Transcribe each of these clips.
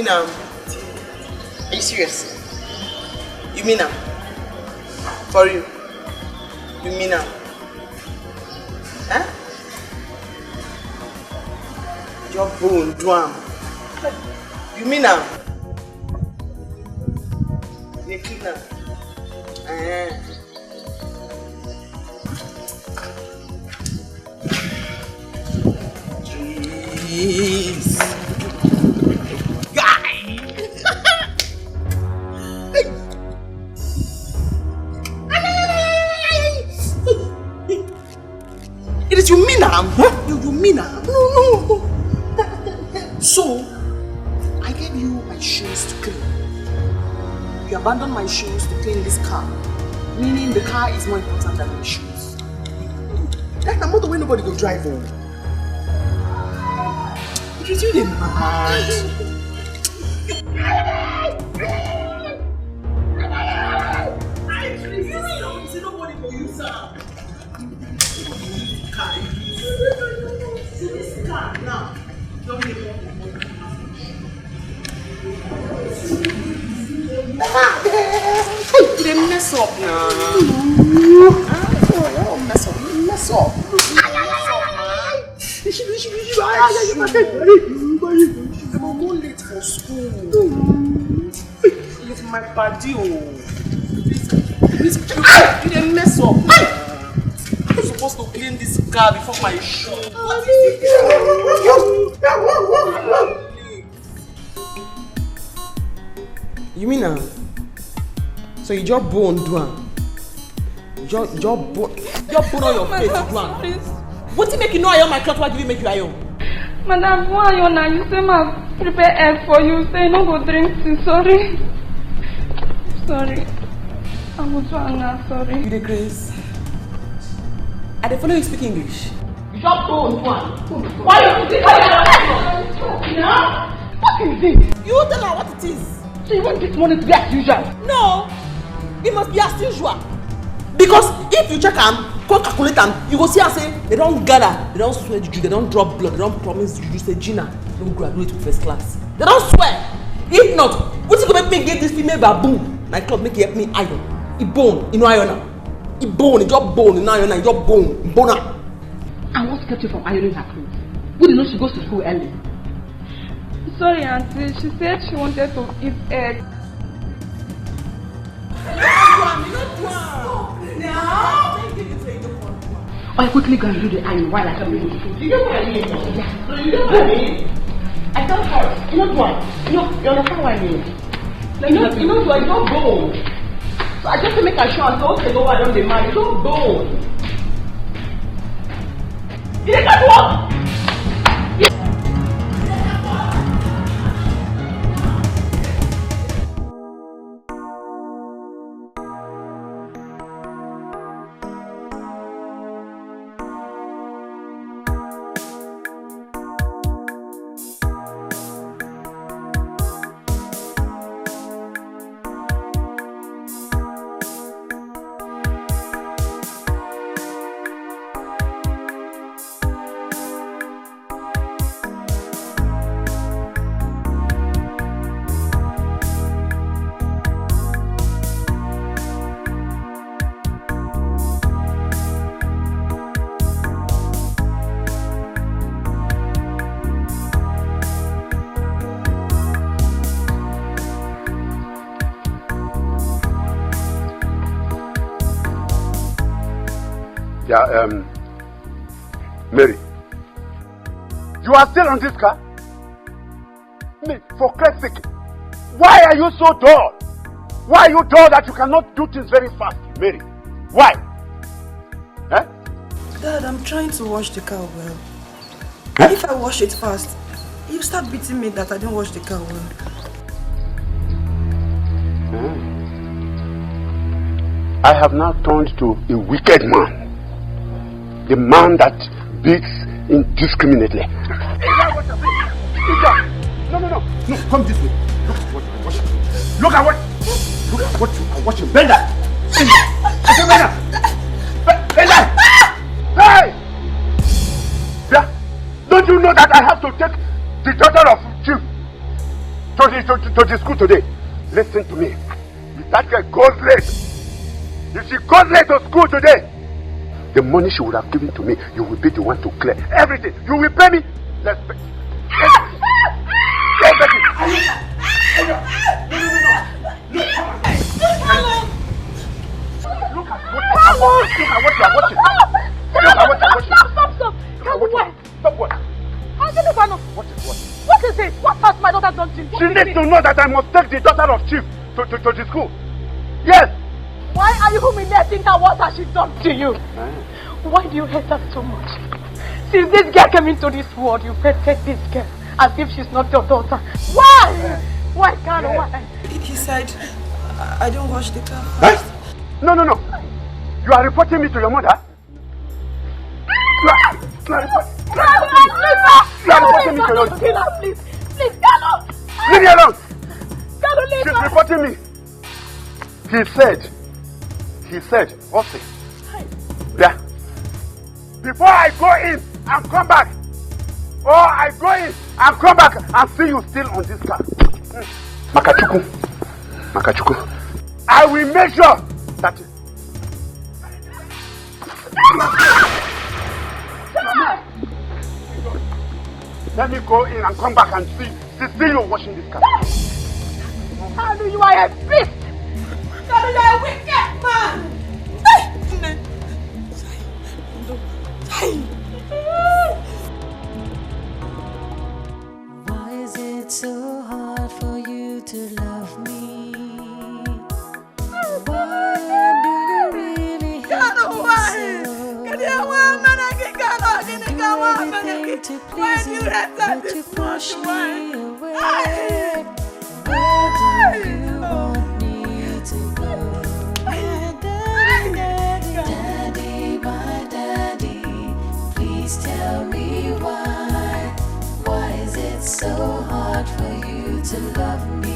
Are you serious? You mean now? For you? You mean now? Huh? Your bone, drum. You mean now? You clean now? Jeez. Guy! It is you mean now? You mean now? No. So, I gave you my shoes to clean. You abandoned my shoes to clean this car. Meaning the car is more important than my shoes. That's not the way nobody will drive home. It is you the mad. Nobody for you, sir. This car now. Don't be they mess up now. Mess up. I'm more late for school. It's my party. You didn't mess up. I'm supposed to clean this car before my show. You mean now? So you just bone down. Just bone on your face down. What you make you know I own my cloth? What do you make you iron? Madam, why you now? You say ma prepare egg for you. Say no go drink tea. Sorry. I'm now. Sorry. You the grace. I don't follow you speak English. You just bone one. Why you think I am? What is it? You tell her what it is. So you want this money to be as usual? No, it must be as usual. Because if you check them, go calculate them, you go see and say they don't gather, they don't swear juju, they don't drop blood, they don't promise juju, say Gina, don't graduate with first class. They don't swear. If not, what's it gonna make me get this female baboon? My club make it help me iron. It bone, you know iron now. It bone, it drop bone, in iron, it drop bone, bone up. And what kept you from ironing her clothes? Who did know she goes to school early? Sorry, Auntie. She said she wanted to eat egg. I quickly go and do the iron while I come in. You know what I mean? Yeah. You know what I mean? I tell her, you know what? You understand what I mean? You know what? It's not bone. So I just to make her sure I don't take over on the man. It's not bone. You can't walk. Yeah, Mary, you are still on this car? For Christ's sake, why are you so dull? Why are you dull that you cannot do things very fast, Mary? Why? Eh? Dad, I'm trying to wash the car well. Eh? If I wash it fast, you start beating me that I didn't wash the car well. I have now turned to a wicked man. The man that beats indiscriminately. No, come this way. Look at what you are watching. Bend that. Bend that. Hey! Yeah. Don't you know that I have to take the daughter of Chief to the to the school today. Listen to me. If that girl goes late, if she goes late to school today, the money she would have given to me, you will be the one to clear everything. You will pay me. Let's pay. Look at what you are watching. Stop. Stop what? What is it? What has my daughter done to you? She needs to know that I must take the daughter of Chief to the school. Yes. Why are you humiliating her? What has she done to you? Why do you hate her so much? Since this girl came into this world, you protect this girl as if she's not your daughter. Why? Why can't why? He said, I don't wash the car. Huh? No. You are reporting me to your mother? You are reporting me to your mother? Please, Carlo! Leave me alone! Carlo, leave She's her! reporting me. He said, Offor. Yeah. Before I go in and come back, or I go in and come back and see you still on this car. Makachuku. I will make sure that... Let me go in and come back and see you washing this car. Carlo, you are a beast! Carlo, you are a wicked man! Why is it so hard for you to love me? Why do you really hate me so? Everything to please you, but you push me away. Where do you want me to go? My daddy, my daddy, please tell me why. Why is it so hard for you to love me?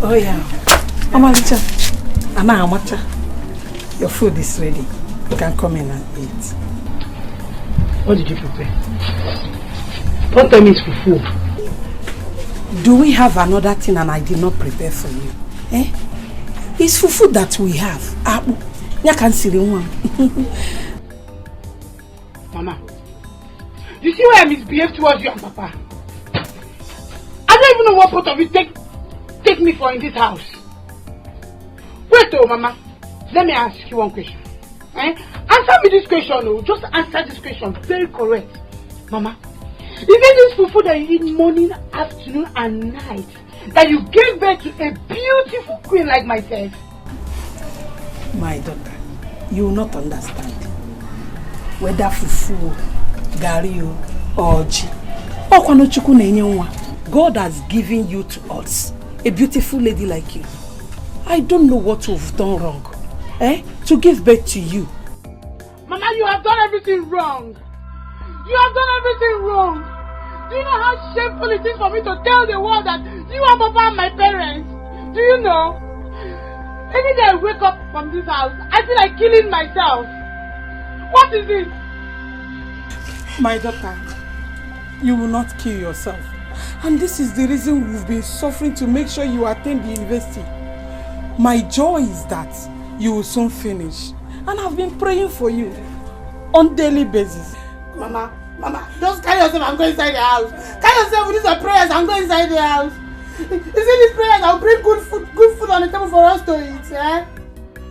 Oh yeah. Amalicha, Amacha, your food is ready. You can come in and eat. What did you prepare? Don't tell me it's fufu. Do we have another thing and I did not prepare for you? Eh? It's fufu that we have. Mama, you see why I misbehave towards you and Papa? I don't even know what part of it take me for in this house. Wait though, Mama. Let me ask you one question. Answer me this question, oh. Just answer this question very correct. Mama, is it this fufu that you eat morning, afternoon and night that you gave birth to a beautiful queen like myself? My daughter, you will not understand. Whether fufu, gari or ji, God has given you to us, a beautiful lady like you. I don't know what we've done wrong, to give birth to you. Mama, you have done everything wrong. You have done everything wrong. Do you know how shameful it is for me to tell the world that you are Papa and my parents? Do you know? Any day I wake up from this house, I feel like killing myself. What is it? My daughter, you will not kill yourself. And this is the reason we've been suffering to make sure you attend the university. My joy is that you will soon finish. And I've been praying for you on daily basis. Mama, just carry yourself and go inside the house. Carry yourself with these prayers and go inside the house. You see these prayers, I'll bring good food on the table for us to eat, eh?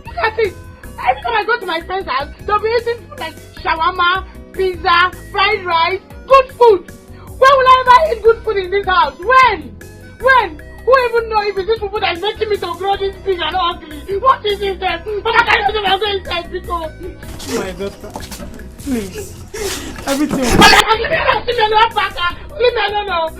Look at it. Every time I go to my friend's house, they'll be eating food like shawarma, pizza, fried rice, good food. When will I ever eat good food in this house? When? Who even know if it's this food that is making me to grow this big and ugly? What is it then? But I can't even go inside because... My daughter, please. Everything will... Leave me alone, Papa. Leave me alone.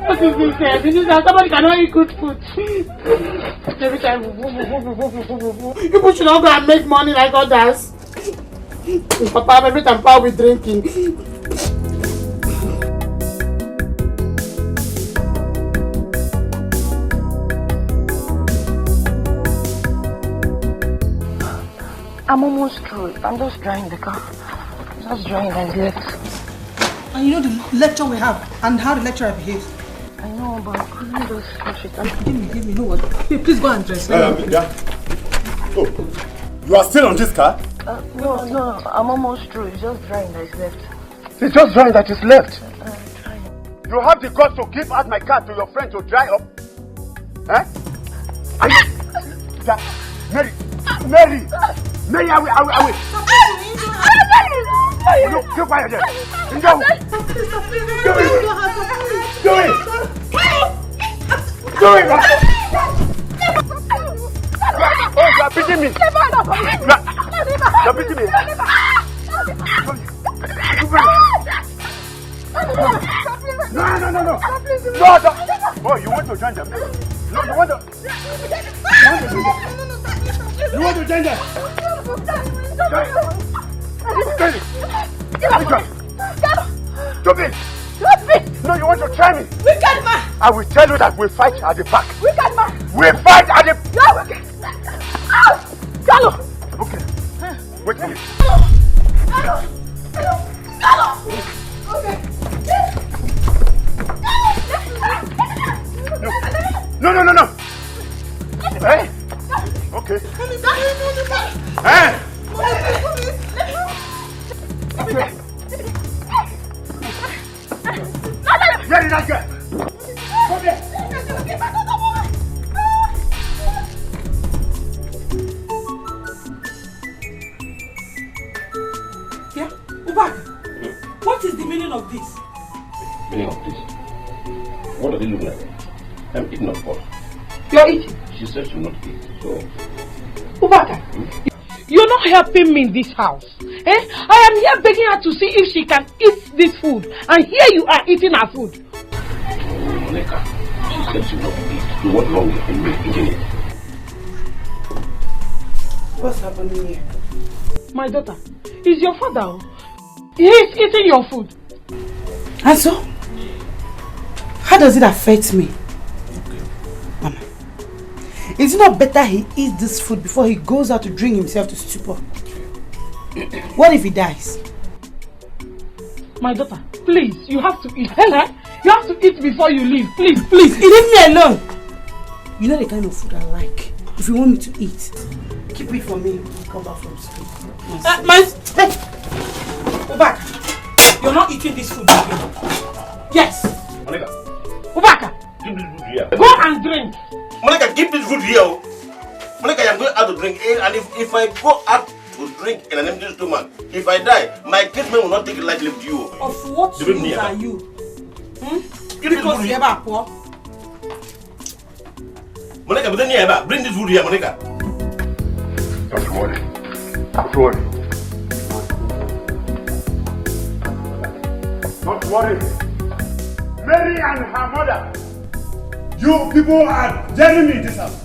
What is this here? This is how somebody cannot eat good food. Every time, people should not go and make money like others. Papa, every time Papa will be drinking. I'm almost through. I'm just drying the car. Just drying and left. And you know the lecture we have and how the lecturer behaves. I know, but I couldn't just wash it. Give me, you know what? Please go and dress. Yeah. Oh, you are still on this car? No, I'm almost through. It's just drying that is left. It's just drying that is left. You have the guts to give out my car to your friend to dry up? Eh? Mary, I will. No, keep quiet there. Do it. Oh, you are beating me. You are beating me. No. Oh, you want to join them? No, you want to join them? Stupid! No, you want to try me? Wicked man! I will tell you that we fight at the back. Wicked man! We fight at the... Gallo! Okay. Wait a minute. Gallo! Okay. No. Hey? Okay. Hey? Okay. Where did I go? Come here. Yeah? Ubaka, what is the meaning of this? Meaning of this? What does it look like? I'm eating a pot. You're eating? She said she will not eat, so... Ubaka, you're not helping me in this house. Eh? I am here begging her to see if she can eat this food. And here you are eating her food. Monica, she said she will not eat. So what wrong with me eating it? What's happening here? My daughter, is your father. He is eating your food. And so? How does it affect me? Mama, is it not better he eats this food before he goes out to drink himself to stupor? What if he dies? My daughter, please, you have to eat. Hello? You have to eat before you leave. Please. Leave me alone! You know the kind of food I like. If you want me to eat, keep it for me when I come back from school. Hey! Ubaka, you're not eating this food again. Yes! Monica, Ubaka, give this food here. go and drink. Monica, give this food here. Monica, I'm going out to drink. And if I go out to drink in an empty stomach, if I die, my kinsmen will not take it lightly with you. Of what use are you? Because you ever poor? Monica, bring this food here, Monica. Don't worry. Don't worry. Mary and her mother. You people are driving me in this house.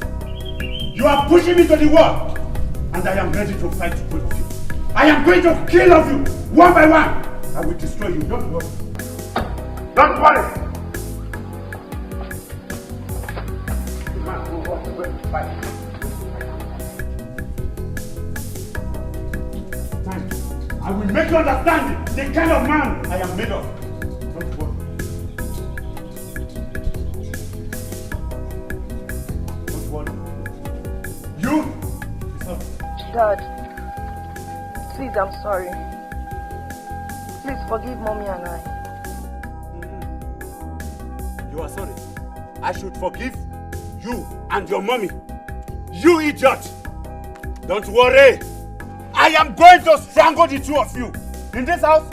You are pushing me to the wall. And I am ready to fight both of you. I am going to kill of you, one by one. I will destroy you. Don't worry. Don't worry. The man who wants to go to fight. I will make you understand the kind of man I am made of. Don't worry. Don't worry. You? Dad, please, I'm sorry. Please forgive Mommy and I. You are sorry. I should forgive you and your mommy. You idiot! Don't worry. I am going to strangle the two of you. In this house,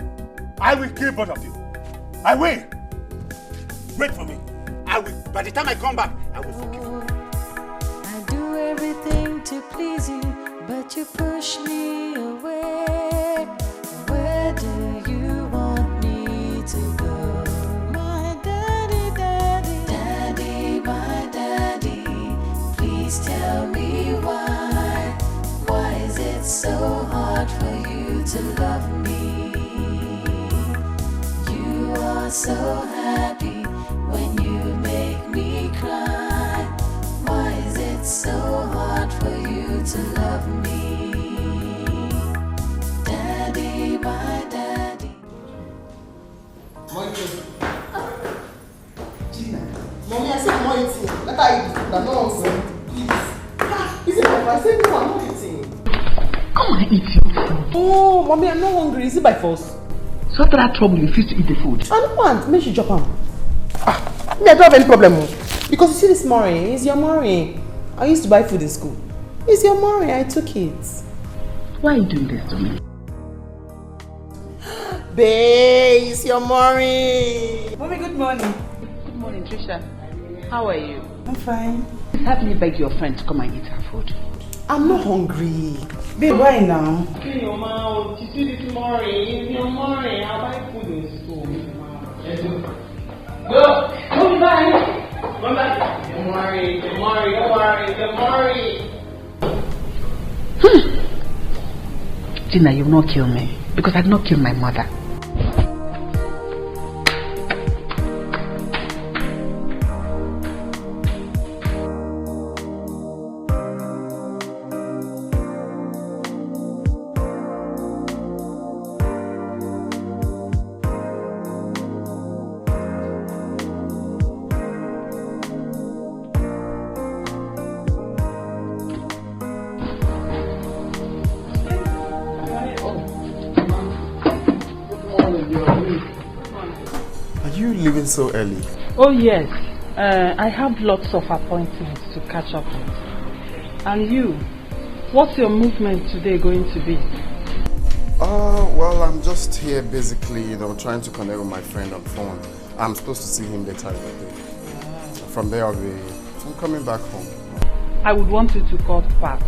I will kill both of you. I will. Wait for me. I will. By the time I come back, I will forgive you. I do everything to please you, but you push me away. Where do you want me to go? My daddy, my daddy, please tell me why. Why is it so hard for you to love me? You are so happy when you make me cry. Why is it so hard for you to love me? not eating. Let her eat the food. I'm not hungry. Please. Is it my fault? I said no, I'm not eating. Come and eat your food. Oh, mommy, I'm not hungry. Is it by force? So after that trouble, you refuse to eat the food. I don't want. Make she drop him. I don't have any problem. Because you see this morning, it's your morning. I used to buy food in school. It's your morning. I took it. Why are you doing this to me? Babe, it's your morning. Mommy, good morning. Good morning, Trisha. How are you? I'm fine. Help me beg your friend to come and eat her food. I'm not hungry. Babe, why now? In your mouth. You see this morning. It's your morning. I'll buy food in school. Let's go. Go. Come back. Come back. Don't worry. Don't worry. Don't worry. Don't worry. Gina, you will not kill me. Because I did not kill my mother. So early? Oh yes, I have lots of appointments to catch up with. And you, what's your movement today going to be? Well, I'm just here basically, trying to connect with my friend on phone. I'm supposed to see him later in the day. From there I'm coming back home. I would want you to call Pat.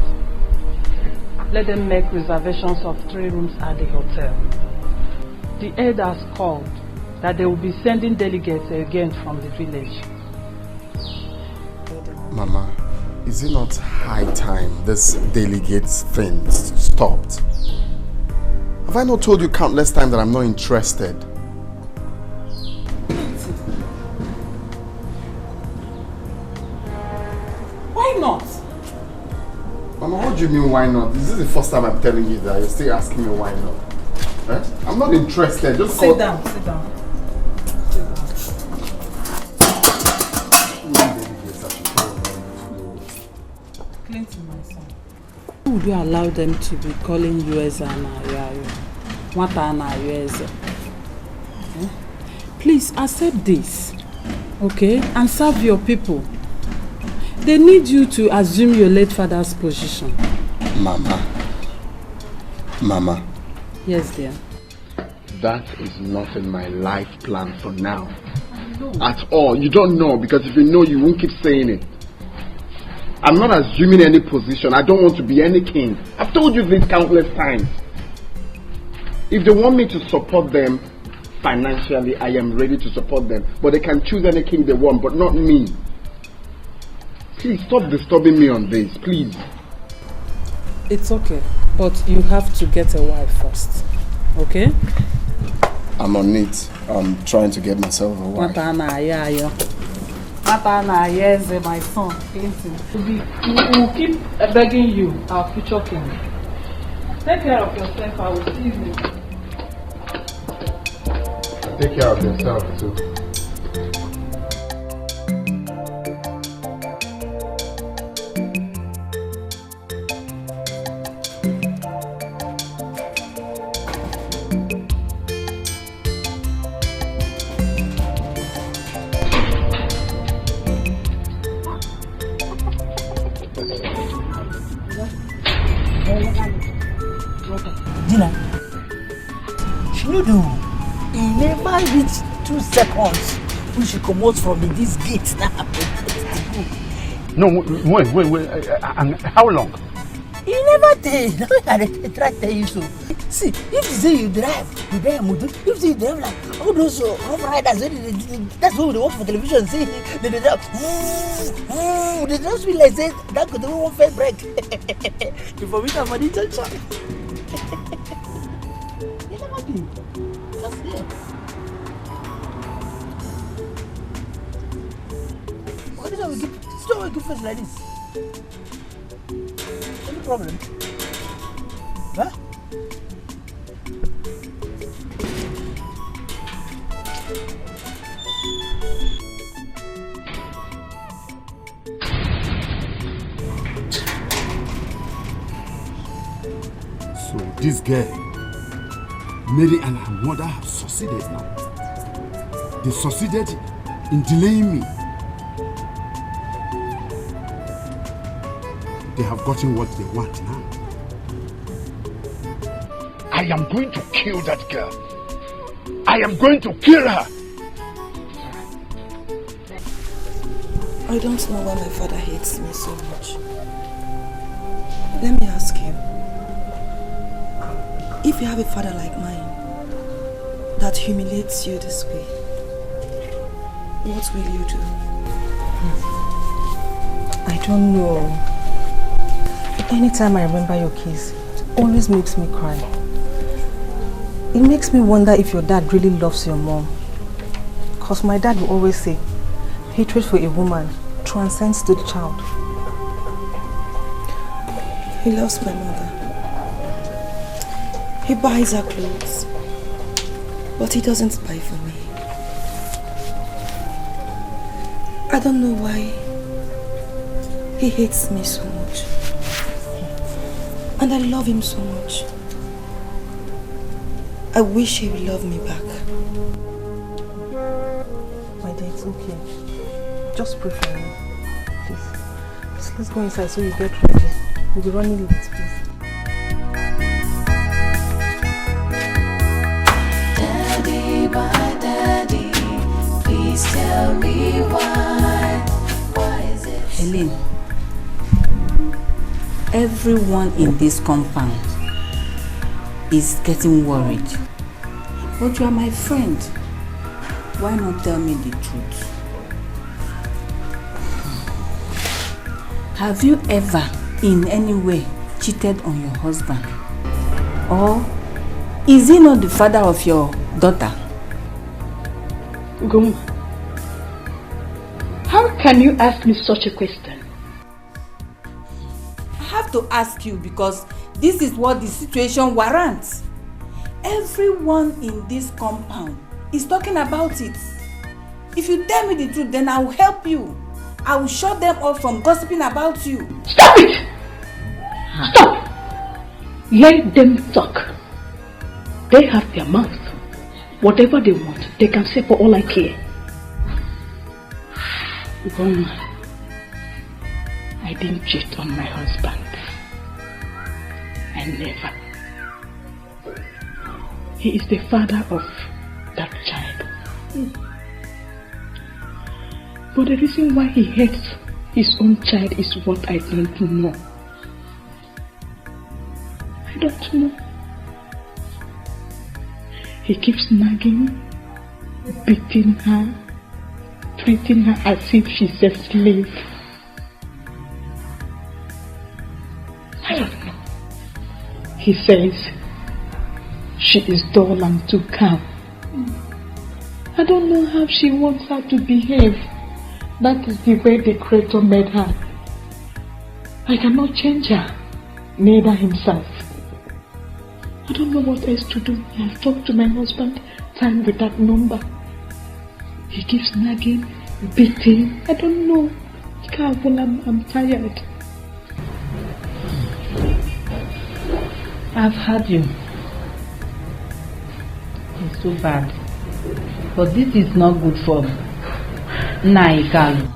Let them make reservations of 3 rooms at the hotel. The aide has called that they will be sending delegates again from the village. Mama, is it not high time this delegates thing stopped? Have I not told you countless times that I'm not interested? Why not? Mama, what do you mean why not? This is the first time I'm telling you that. You're still asking me why not. Eh? I'm not interested. Just sit down, sit down. Clinton, my son. Why would you allow them to be calling you as an Please accept this, okay? And serve your people. They need you to assume your late father's position. Mama. Yes, dear. That is not in my life plan for now. At all. You don't know, because if you know, you won't keep saying it. I'm not assuming any position. I don't want to be any king. I've told you this countless times. If they want me to support them financially, I am ready to support them. But they can choose any king they want, but not me. Please stop disturbing me on this, please. It's okay, but you have to get a wife first, okay? I'm on it. I'm trying to get myself a wife. Yes, my son, Clinton. We will keep begging you, our future king. Take care of yourself, I will see you. Take care of yourself too. Reach 2 seconds. We should come out from this gate now. No, wait. And how long? You never did. I try to tell you so. See, if you say you drive, if you say you drive like all those rough riders, that's what they watch for television. See, they drive. They just feel like say that could do one first break. You for me to have a junction. You never did. Just there. What is we give face like this? Any problem? Huh? this girl, Mary and her mother have succeeded now. They succeeded in delaying me. They have gotten what they want now. I am going to kill that girl. I am going to kill her. I don't know why my father hates me so much. Let me ask you. If you have a father like mine that humiliates you this way, what will you do? I don't know. Anytime I remember your case, it always makes me cry. It makes me wonder if your dad really loves your mom. Because my dad will always say, hatred for a woman transcends to the child. He loves my mother. He buys her clothes, but he doesn't buy for me. I don't know why he hates me so much. And I love him so much. I wish he would love me back. My dear, it's okay. Just pray for me, please. Just let's go inside so you get ready. We'll be running late, please. Daddy, my daddy, please tell me why. Why is it? Helen, everyone in this compound is getting worried. But you are my friend. Why not tell me the truth? Have you ever in any way cheated on your husband? Or is he not the father of your daughter? Goma, how can you ask me such a question? I have to ask you because this is what the situation warrants. Everyone in this compound is talking about it. If you tell me the truth, then I will help you. I will shut them off from gossiping about you. Stop it! Stop! Let them talk. They have their mouth. Whatever they want, they can say for all I care. Goma, I didn't cheat on my husband. I never. He is the father of that child. But the reason why he hates his own child is what I don't know. I don't know. He keeps nagging, beating her, treating her as if she's a slave. I don't know. He says she is dull and too calm. I don't know how she wants her to behave. That is the way the Creator made her. I cannot change her, neither himself. I don't know what else to do. I have talked to my husband time without number. He keeps nagging, beating. I don't know. I'm tired. I've heard you. It's so bad. But this is not good for Naikalu.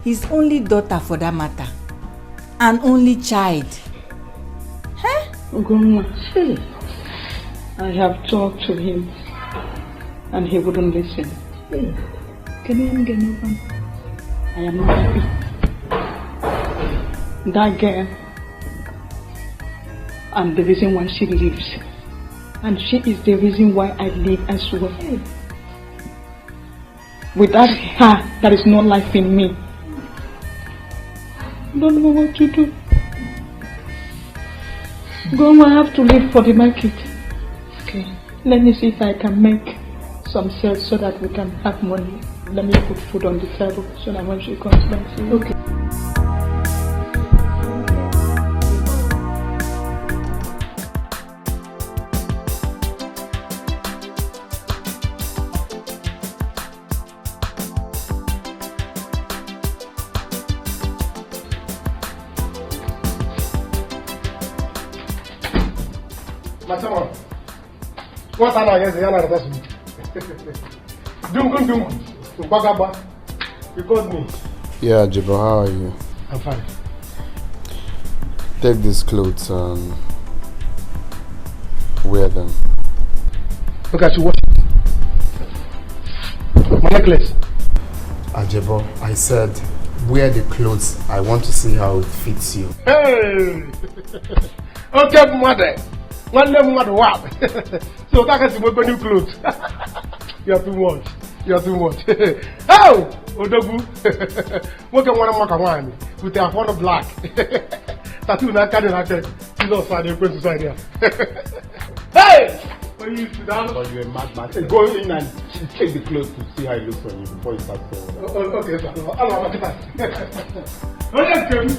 His only daughter for that matter. An only child. Grandma, I have talked to him and he wouldn't listen. I am not happy. That girl, I'm the reason why she lives. And she is the reason why I live as well. Without her, there is no life in me. I don't know what to do. Grandma, I have to leave for the market. Okay. Let me see if I can make some sales so that we can have money. Let me put food on the table so that when she comes back, she... Okay. Macam what are you saying? Dungu. Bagaba. You got me. Yeah, Jibo, how are you? I'm fine. Take these clothes and wear them. Look at you, watch it. My necklace. Ajebo, I said, wear the clothes. I want to see how it fits you. Hey! Okay, mother. One day, mother, wow. So, that is my new clothes. You are too much. You are too much. Oh! Odogu. What can one of my with a phone of black? Tattoo na carry na head. You know, sir, they're going to sign here. Hey! When you sit down, But you're a madman. Go in and check the clothes to see how it looks on you before you start saying that. okay, sir. I'll have a oh, yes, Kevin.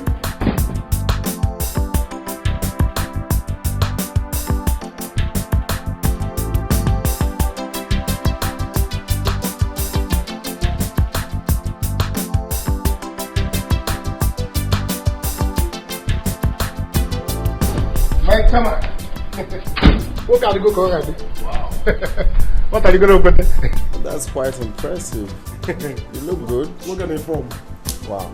Come on. What are you going to already? Wow. What are you going to open? That's quite impressive. You look good. What are you from? Wow.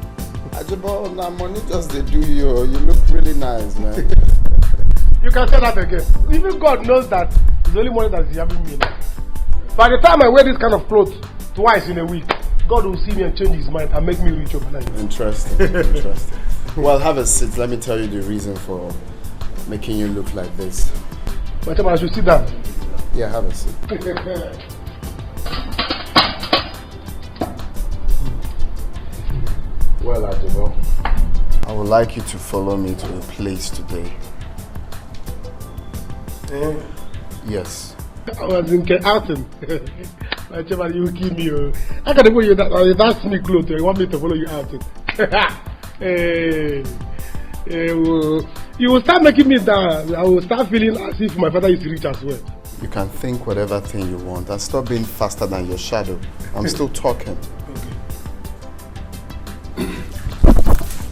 Ajebo, now money just they do you. You look really nice, man. You can say that again. Even God knows that it's the only money that is having me now. By the time I wear this kind of clothes twice in a week, God will see me and change his mind and make me rich overnight. Interesting. Interesting. Well, have a seat. Let me tell you the reason for making you look like this. But I should sit down. Yeah, have a seat. Well, Ajebo, I would like you to follow me to a place today. Yes. I was in outing. You kill me. I can't believe you that that's me clothes. You want me to follow you outing? You will start making me down. I will start feeling as if my father is rich as well. You can think whatever thing you want and stop being faster than your shadow. I'm still talking. Okay.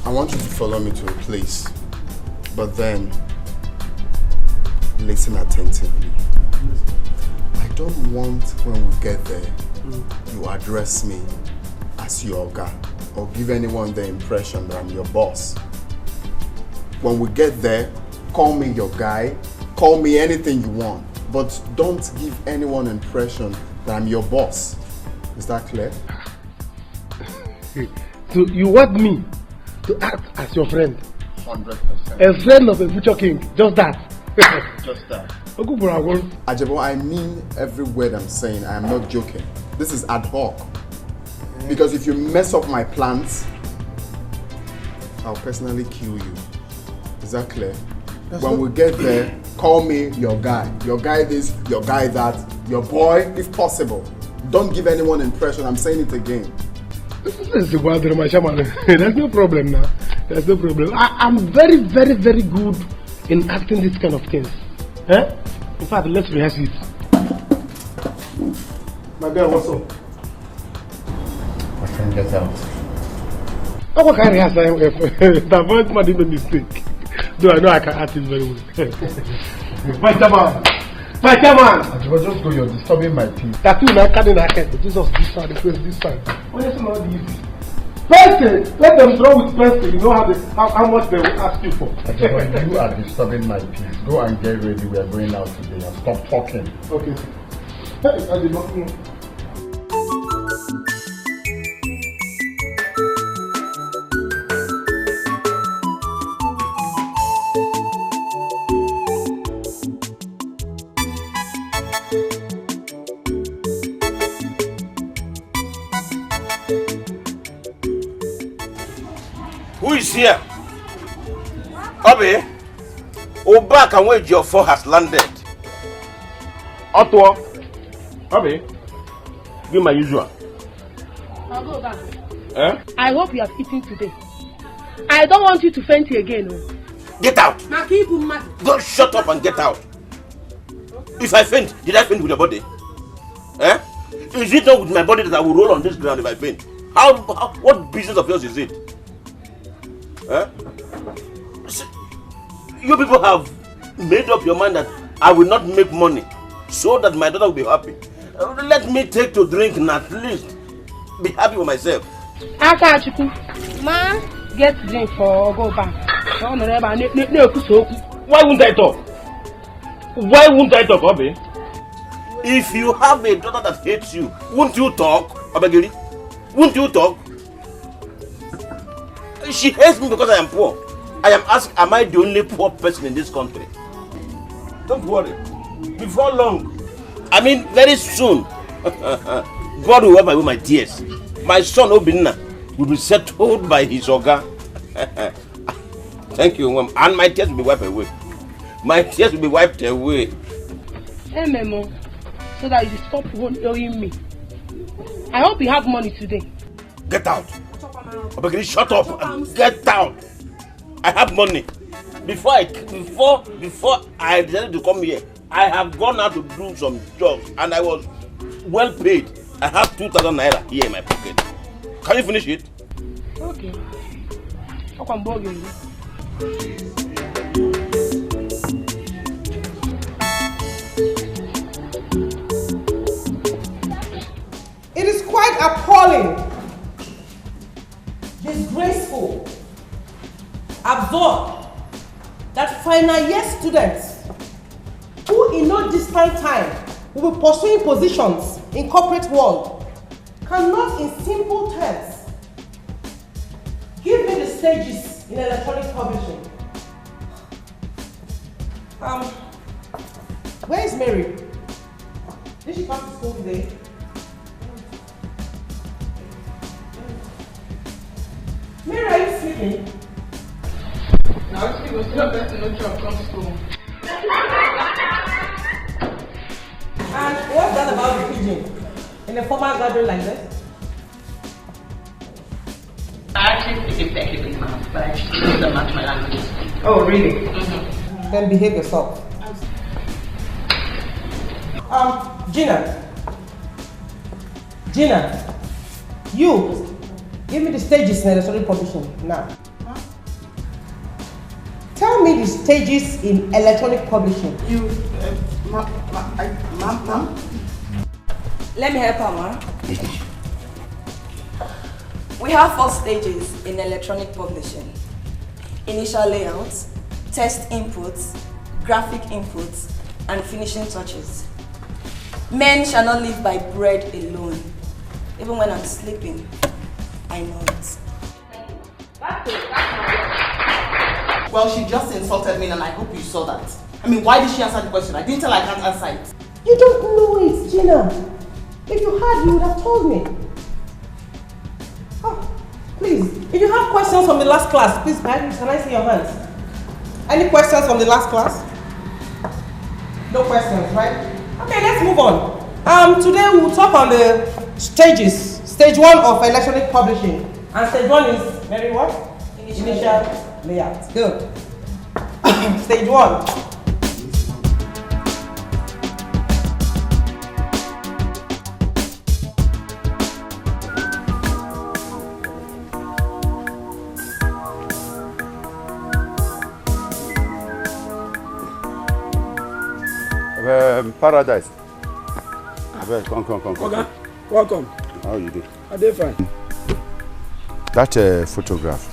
I want you to follow me to a place, but then listen attentively. I don't want when we get there, you address me as your guy or give anyone the impression that I'm your boss. When we get there, call me your guy, call me anything you want, but don't give anyone impression that I'm your boss. Is that clear? So you want me to act as your friend? 100%. A friend of a future king, just that. Just that. Ajebo, I mean every word I'm saying. I am not joking. This is ad hoc. Because if you mess up my plans, I'll personally kill you. Is that clear? When we get there, call me your guy. Your guy this, your guy that, your boy, if possible. Don't give anyone impression. I'm saying it again. There's no problem now. There's no problem. I'm very, very, very good in acting these kind of things. Eh? In fact, let's rehearse it. My girl, what's up? My friend, get out. How can I rehearse? The voice might make a mistake. Though I know I can act it very well. My chairman! My chairman! Ajebo, just go, you're disturbing my peace. Tattoo na carrying a head. Jesus this side, the face this side. Honestly, not easy. Person, let them draw with person. You know how much they will ask you for. Ajebo, you are disturbing my peace. Go and get ready. We are going out today and stop talking. Okay. Hey, Ajebo. Who is here? Obi, Obak and wage your Offor has landed. Otto, Obi, give my usual. I'll go back. Eh? I hope you have eaten today. I don't want you to faint again. Get out! Go shut up and get out. If I faint, did I faint with your body? Eh? Is it not with my body that I will roll on this ground if I faint? What business of yours is it? Eh? You people have made up your mind that I will not make money so that my daughter will be happy. Let me take to drink and at least be happy with myself. Ma, get drink for go back. Why won't I talk? Why won't I talk, Obi? If you have a daughter that hates you, won't you talk, Obagiri? Won't you talk? She hates me because I am poor. I am asking, am I the only poor person in this country? Don't worry. Before long, I mean very soon, God will wipe away my tears. My son Obinna will be settled by his Oga. Thank you, Mom. And my tears will be wiped away. My tears will be wiped away. Hey, Memo, so that you stop owing me. I hope you have money today. Get out. Obagiri, shut up and get out. I have money. Before I decided to come here, I have gone out to do some jobs and I was well paid. I have 2,000 naira here in my pocket. Can you finish it? Okay. I can bug you. It is quite appalling, disgraceful, absurd that final year students who in no distant time will be pursuing positions in corporate world cannot in simple terms give me the stages in electronic publishing. Where is Mary? Did she come to school today? Mary, are you sleeping? Now, she was still best to no job come to school. And what's that about the pigeon? In a formal gathering like this? I actually speak effectively, ma'am, but I still don't match my language. Oh, really? Then behave yourself. Gina, you give me the stages in electronic publishing now. Tell me the stages in electronic publishing. Ma'am. Let me help her, ma'am. We have 4 stages in electronic publishing. Initial layouts, test inputs, graphic inputs, and finishing touches. Men shall not live by bread alone. Even when I'm sleeping, I know it. Well, she just insulted me and I hope you saw that. I mean, why did she answer the question? I didn't tell her I can't answer it. You don't know it, Gina. If you had, you would have told me. Oh, please, if you have questions from the last class, please, can I see your hands? Any questions from the last class? No questions, right? Okay, let's move on. Today we will talk on the stages. Stage 1 of electronic publishing. And stage 1 is very what? Initial layout. Good. Stage 1. Paradise. Come. Okay. Welcome. How you do? I did fine. That photograph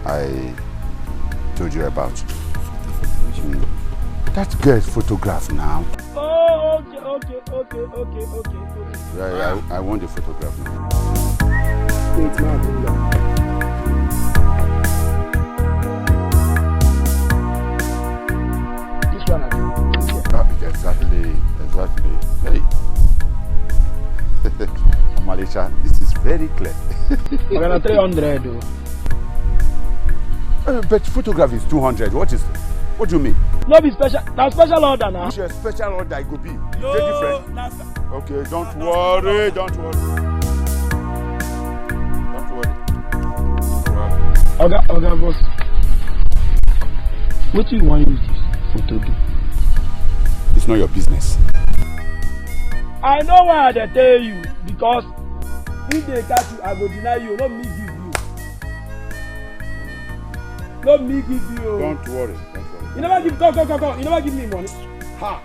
I told you about. That girl's photograph now. Oh, okay. Yeah, I want the photograph now. Wait, man. This one, Exactly. Hey. Malaysia, this is very clear. I'm gonna 300 though. But photograph is 200. What do you mean? No be special. Now special order now. It's a special order. It could be. No, different. Okay, don't worry. Okay, boss. What do you want to use this photo do? It's not your business. I know why they tell you, because if they catch you, I will deny you. Not me give you. Don't worry. You never give. Go. You never give me money. Ha!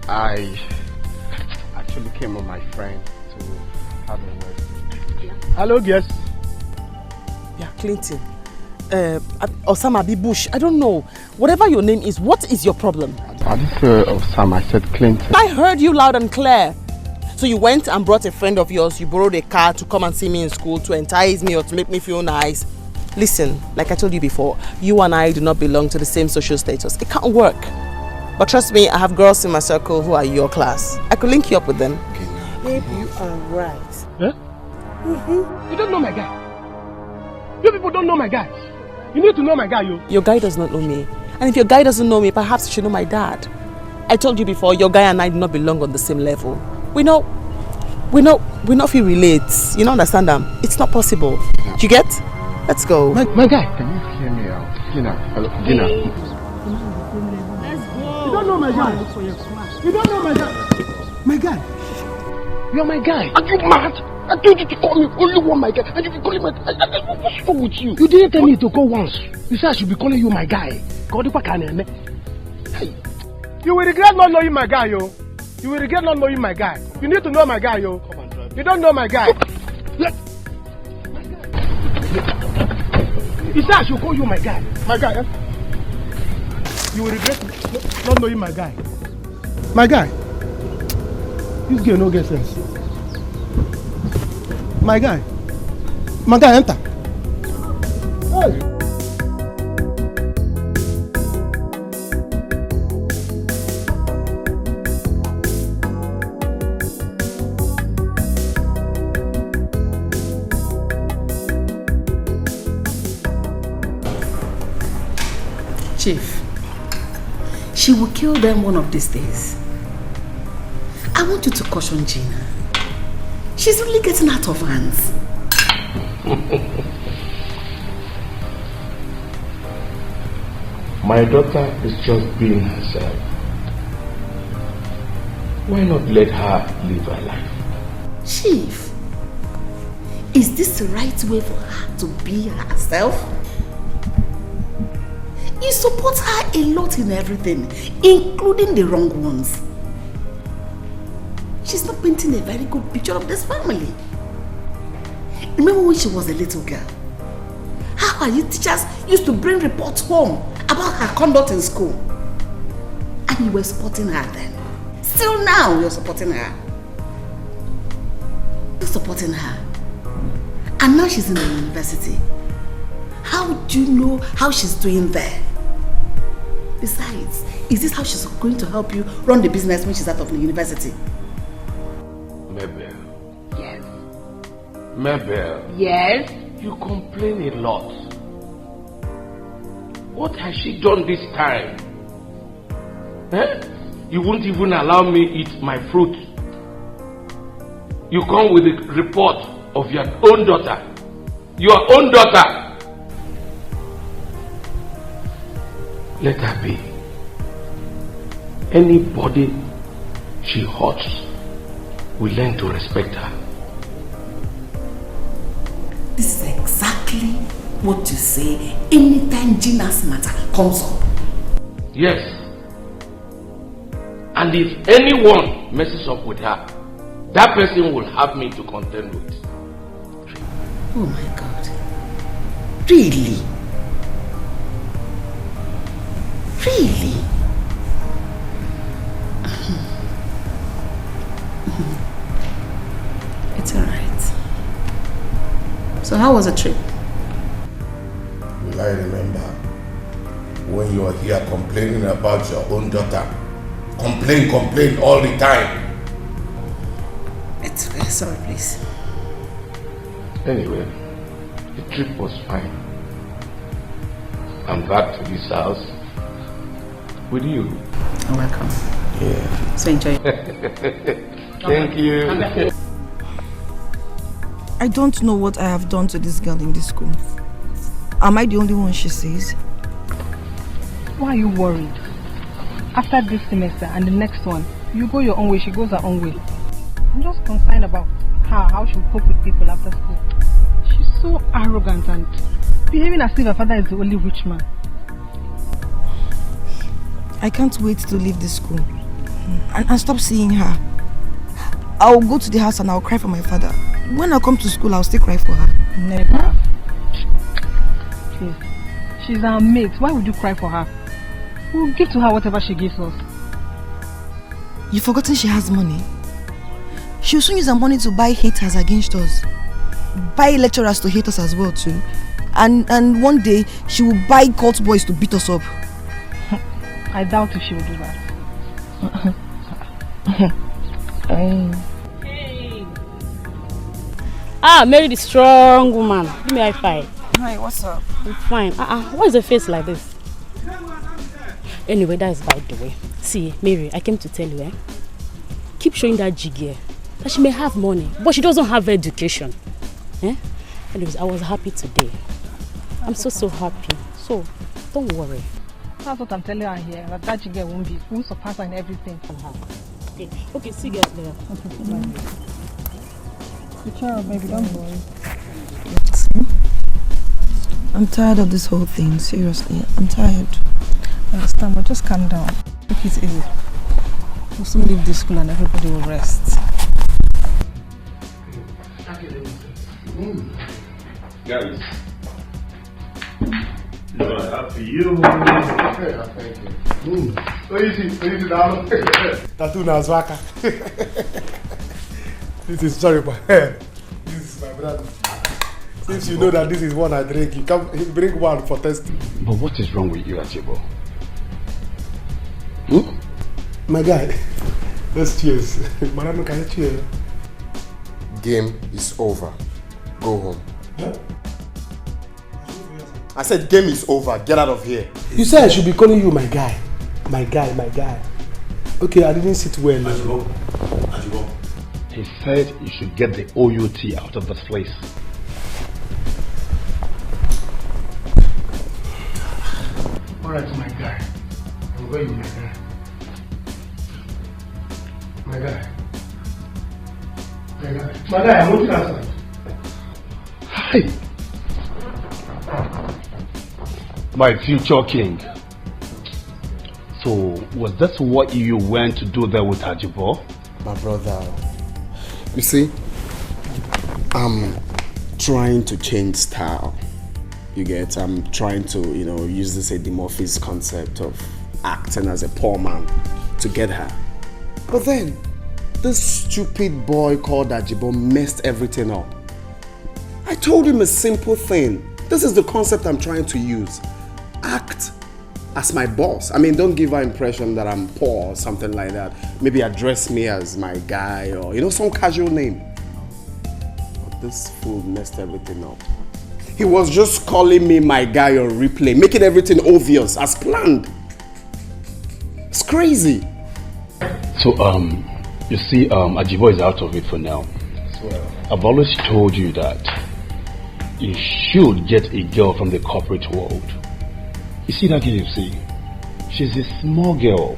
I actually came with my friend to have a word. Yeah. Hello, yes. Yeah, Clinton. Osama Bush, I don't know. Whatever your name is, what is your problem? I didn't say Osama, I said Clinton. I heard you loud and clear. So you went and brought a friend of yours, you borrowed a car to come and see me in school to entice me or to make me feel nice. Listen, like I told you before, you and I do not belong to the same social status. It can't work. But trust me, I have girls in my circle who are your class. I could link you up with them. Babe, you are right. Yeah? Mm-hmm. You don't know my guy. You people don't know my guy. You need to know my guy, you. Your guy does not know me. And if your guy doesn't know me, perhaps you should know my dad. I told you before, your guy and I do not belong on the same level. We not feel relates. You don't understand them? It's not possible. Do you get? Let's go. My guy. Can you hear me out? Gina, hello, Gina. You don't know my guy. You don't know my guy. My guy. You're my guy. Are you mad? I told you to call me only one my guy. And you be calling my guy. What's wrong with you? You didn't tell me to call once. You said I should be calling you my guy. Hey. You will regret not knowing my guy, yo. You will regret not knowing my guy. You need to know my guy, yo. Come on, drive. You don't know my guy. You said I should call you my guy. My guy, eh? You will regret not knowing my guy. My guy. This girl no get sense. My guy. My guy, enter. Hey. Chief, she will kill them one of these days. I want you to caution Gina. She's really getting out of hands. My daughter is just being herself. Why not let her live her life? Chief, is this the right way for her to be herself? You support her a lot in everything, including the wrong ones. She's not painting a very good picture of this family. Remember when she was a little girl? How her youth teachers used to bring reports home about her conduct in school. And you were supporting her then. Still now you're supporting her. You're supporting her. And now she's in the university. How do you know how she's doing there? Besides, is this how she's going to help you run the business when she's out of the university? Mabel. Yes. Mabel. Yes. You complain a lot. What has she done this time? Eh? You won't even allow me eat my fruit. You come with a report of your own daughter. Your own daughter. Let her be. Anybody she hurts will learn to respect her. This is exactly what you say anytime Gina's matter comes up. Yes. And if anyone messes up with her, that person will have me to contend with. Oh my God. Really? Really? It's alright. So how was the trip? Will I remember when you were here complaining about your own daughter? Complain all the time. It's okay, sorry please. Anyway, the trip was fine. I'm back to this house with you. You're welcome. Yeah. So enjoy. Thank you. I don't know what I have done to this girl in this school. Am I the only one she sees? Why are you worried? After this semester and the next one, you go your own way, she goes her own way. I'm just concerned about her, how she'll cope with people after school. She's so arrogant and behaving as if her father is the only rich man. I can't wait to leave this school and stop seeing her. I'll go to the house and I'll cry for my father. When I come to school, I'll still cry for her. Never. Please. She's our mate. Why would you cry for her? We'll give to her whatever she gives us. You've forgotten she has money? She'll soon use her money to buy haters against us. Buy lecturers to hate us as well too. And one day, she will buy cult boys to beat us up. I doubt if she will do that. Hey. Ah, Mary the strong woman. Give me a high five. Hi, what's up? I'm fine. Why is the face like this? Anyway, that is by the way. See, Mary, I came to tell you, keep showing that Dikeh that she may have money, but she doesn't have education. Anyways, I was happy today. I'm so happy. So, don't worry. That's what I'm telling her here, that Dikeh won't surpass her in everything. Okay, see you guys later. Good job, baby, don't worry. I'm tired of this whole thing, seriously. I'm tired. I understand, but just calm down. Take it easy. We'll soon leave this school and everybody will rest. Guys, you're happy you. Thank you. Easy down. Tattoo Nazwaka. This is sorry, but this is my brother. Since you know that this is one I drink, you come bring one for testing. But what is wrong with you, Ajibo? My guy, let's cheers. Madam, can you cheer? Game is over. Go home. Huh? I said game is over. Get out of here. You said I should be calling you my guy. My guy. Okay, I didn't sit well. Ajibo. He said you should get the OUT out of this place. Alright, my guy. I'm going, my guy. My guy, I'm looking outside. Hi. My future king. So, was that what you went to do there with Ajibo? My brother, you see, I'm trying to change style. You get, I'm trying to, use this Eddie Murphy's concept of acting as a poor man to get her. But then, this stupid boy called Ajibo messed everything up. I told him a simple thing. This is the concept I'm trying to use. Act as my boss. I mean, don't give her impression that I'm poor or something like that. Maybe address me as my guy or, some casual name. But this fool messed everything up. He was just calling me my guy on replay, making everything obvious as planned. It's crazy. So, you see, Ajibo is out of it for now. Well, I've always told you that you should get a girl from the corporate world. You see that girl you see? She's a small girl.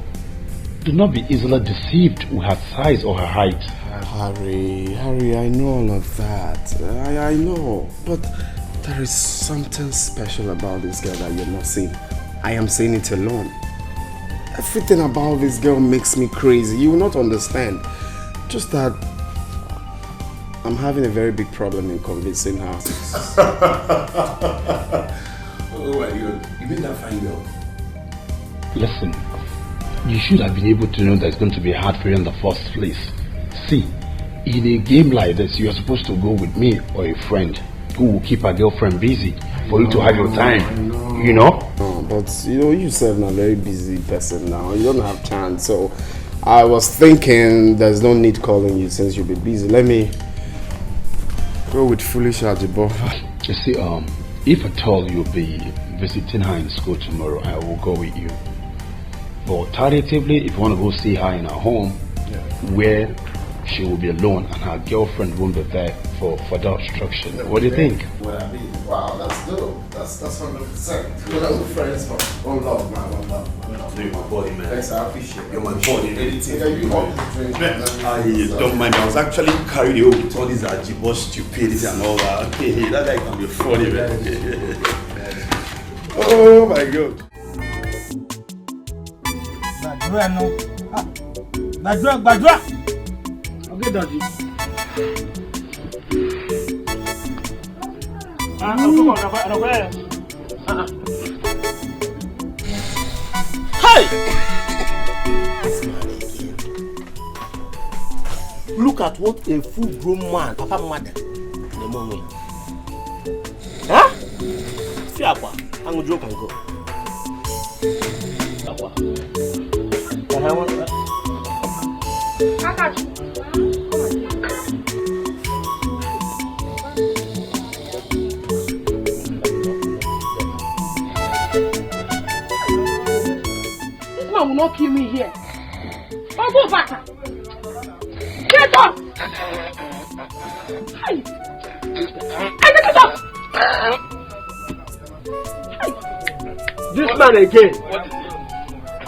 Do not be easily deceived with her size or her height. Harry, I know all of that. I know. But there is something special about this girl that you're not seeing. I am saying it alone. Everything about this girl makes me crazy. You will not understand. Just that I'm having a very big problem in convincing her. Oh my God, you mean that fine girl? Listen, you should have been able to know that it's going to be hard for you in the first place. See, in a game like this, you are supposed to go with me or a friend who will keep a girlfriend busy for you to have your time. You know? No, but you yourself are a very busy person now. You don't have chance. So I was thinking there's no need calling you since you'll be busy. Let me go with foolish Ajibo. You see, if at all you'll be visiting her in school tomorrow, I will go with you. But alternatively, if you want to go see her in her home, where she will be alone and her girlfriend won't be there, for the obstruction. What do you think? Well, I mean, wow, that's dope. That's 100%. We're good friends for one love, man. One love. You're my body, man. Thanks, I appreciate it. You're my body. Anything. Yeah, you want to drink. I don't mind. I was actually carried away with all these Ajibos stupidity and all that. That guy can be funny, man. Oh my God. Badra. Okay, Daddy. Hey! Look at what a full-grown man, Papa Mother, the moment. Huh? See, Aqua, I'm going to joke and go. Aqua. This man will not kill me here. I'll go back. Get up! Hey! Get up! This man again.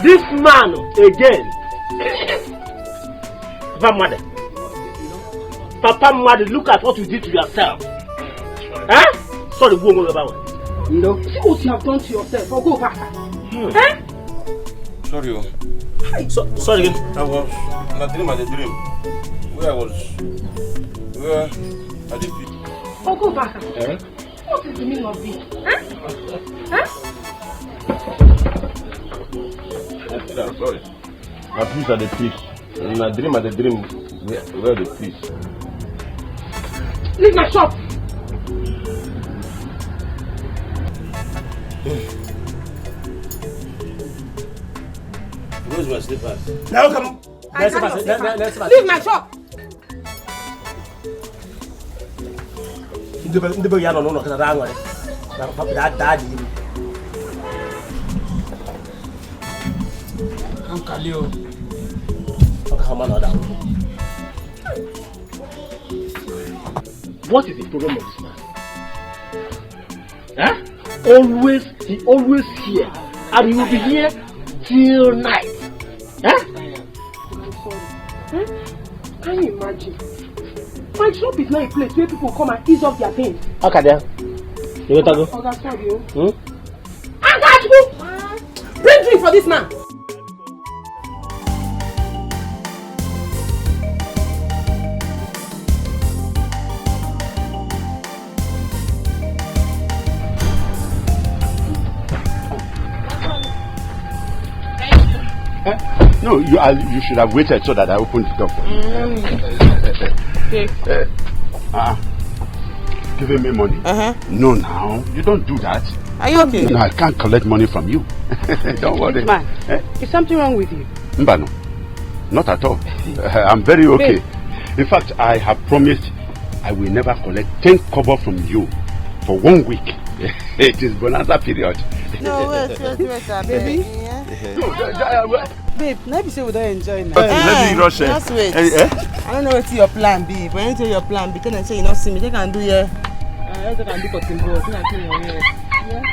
This man again. Papa Mother. Papa Mother, look at what you did to yourself. Huh? Sorry, go on about it. You know, see what you have done to yourself. I'll go back. Eh? Sorry, sorry again. I was in a dream. Where I did it. I'll go back. Eh? What is the meaning of this? I'm sorry. My peace are the peace. In a dream, where the peace. Leave my shop. Where's my slippers? Now come. Leave my shop. Ndebe ya no kana rangwa. Da daddy. Kalio. What is the problem of this man? Huh? He always here, and he will be here till night. Huh? I'm sorry. Huh? Can you imagine? My shop is not a place where people come and ease off their pain. Okay, then. You want to go? Oh, that's sorry, you. I got you. Bring drink for this man. No, you should have waited so that I opened the door for you. Giving me money? No, now. You don't do that. Are you okay? No, I can't collect money from you. Don't worry. Man, is something wrong with you? Mbano, not at all. I'm very okay. In fact, I have promised I will never collect 10 kobo from you for 1 week. It is bonanza period. No, wait, baby. Babe, let me say we don't enjoy now. Let me rush it. Just wait. I don't know what's your plan be, but anything your plan be, can I say you not see me? They can do here. They can do for Timbo. They can kill you. Yeah.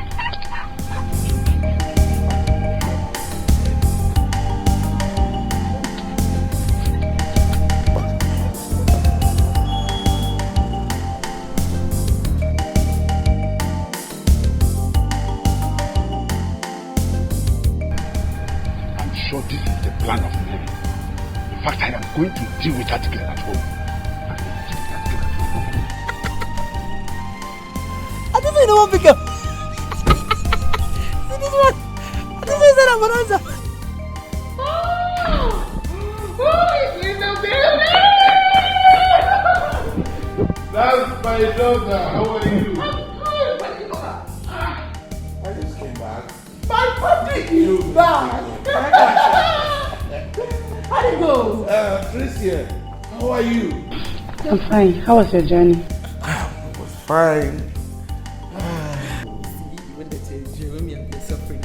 Sure, this is the plan of Mary. In fact, I am going to deal with that girl at home. I didn't know what bigger. See this one. I didn't say that bonanza. Oh, it's little baby. That's my daughter. How are you? I just came back. My puppy is back. How did it go? Tricia, how are you? I'm fine. How was your journey? It was fine. When they say Jeremy and they're suffering.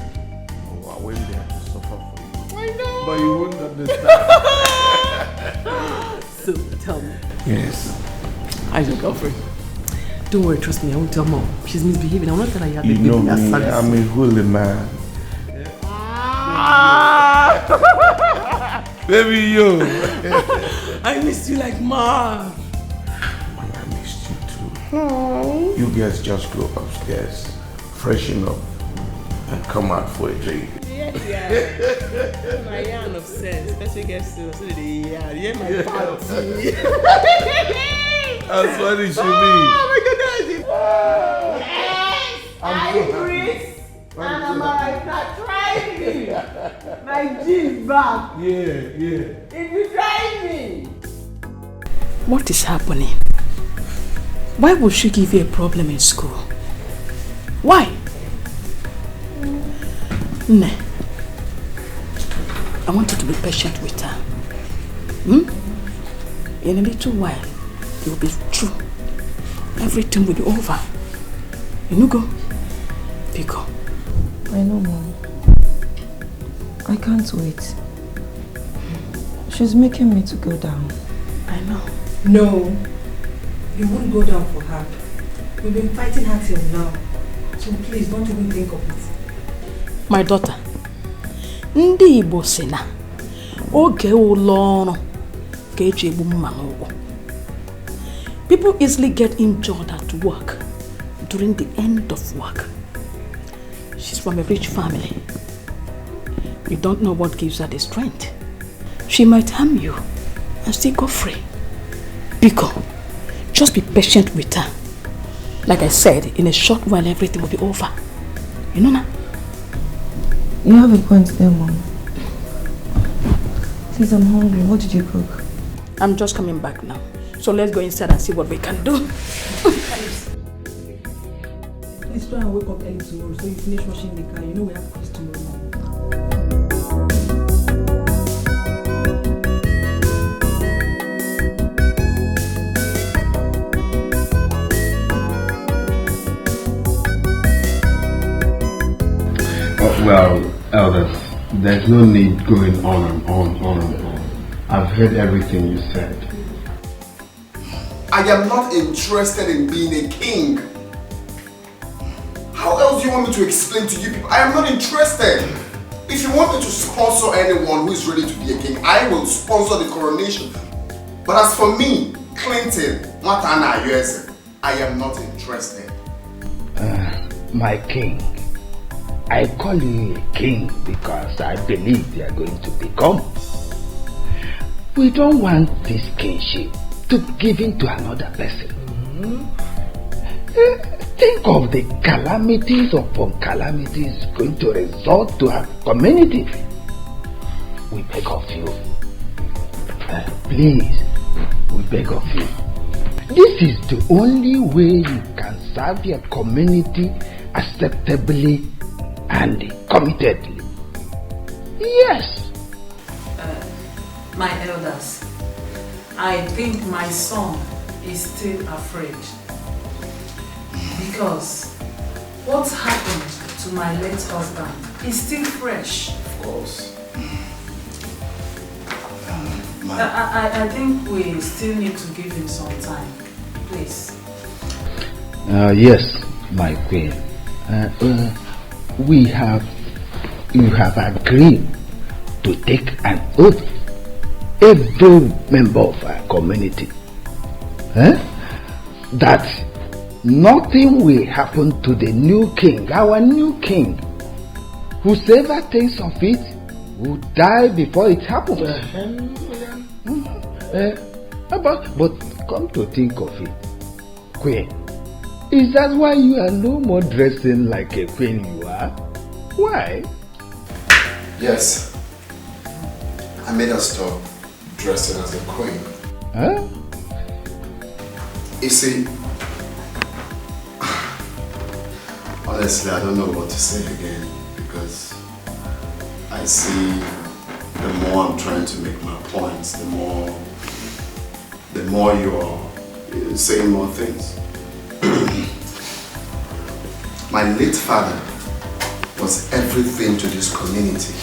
Oh, I went there to suffer for you. I know. But you wouldn't understand. So tell me. Yes. How's your girlfriend? Don't worry, trust me, I won't tell mom. She's misbehaving. I will not tell her you have You a know baby. me, I'm a holy man. Baby, yo. I missed you like mad. I missed you too. You guys just go upstairs, freshen up, and come out for a drink. Yeah. My yarn of sense. That's what gets to so yeah, my party. That's what it should be. Oh my goodness. Yes! I'm Chris. And I'm like, try me. My G's back. Yeah. If you try me. What is happening? Why would she give you a problem in school? Why? Nah. I want you to be patient with her. In a little while, it will be true. Everything will be over. You know, go. Pick up. I know, Mom. I can't wait. She's making me to go down. I know. No. You won't go down for her. We've been fighting her till now. So please, don't even think of it. My daughter, ndị Igbo sị na oge ụlọ ọrụ ka eji egbu mma n'ụkwụ. People easily get injured at work during the end of work. She's from a rich family. You don't know what gives her the strength. She might harm you and still go free. Biko, just be patient with her. Like I said, in a short while everything will be over. You know now? You have a point there, Mom. Please, I'm hungry. What did you cook? I'm just coming back now. So let's go inside and see what we can do. Please try and wake up early tomorrow so you finish washing the car. You know we have class tomorrow morning. Well, elders, there's no need going on and on. I've heard everything you said. I am not interested in being a king. How else do you want me to explain to you people? I am not interested. If you want me to sponsor anyone who is ready to be a king, I will sponsor the coronation. But as for me, Clinton, Matana, US, I am not interested. My king, I call you a king because I believe you are going to become. We don't want this kingship to be given to another person. Think of the calamities upon calamities going to result to our community. We beg of you, please, we beg of you. This is the only way you can serve your community acceptably and committedly. Yes. My elders, I think my son is still afraid. Because what happened to my late husband is still fresh. Of course. I think we still need to give him some time. Please. Yes, my queen. You have agreed to take an oath, every member of our community, that nothing will happen to the new king, our new king. Whosoever thinks of it will die before it happens. But come to think of it, queen, is that why you are no more dressing like a queen you are? Why? Yes. I made her stop dressing as a queen. Huh? You see, honestly, I don't know what to say again because I see the more I'm trying to make my points, the more you are saying more things. My late father was everything to this community.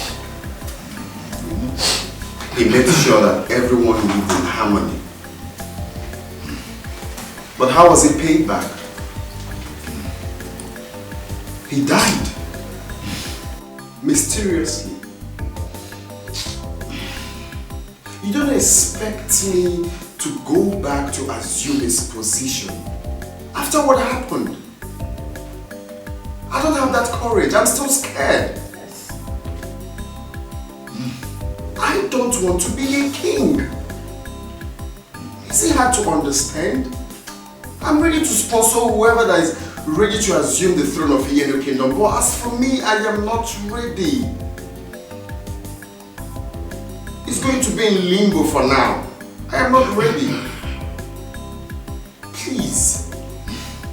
He made sure that everyone lived in harmony. But how was he paid back? He died. Mysteriously. You don't expect me to go back to assume his position after what happened. I don't have that courage. I'm still scared. I don't want to be a king. Is it hard to understand? I'm ready to sponsor whoever that is ready to assume the throne of Ini Edo Kingdom, but as for me, I am not ready. It's going to be in limbo for now. I am not ready. Please.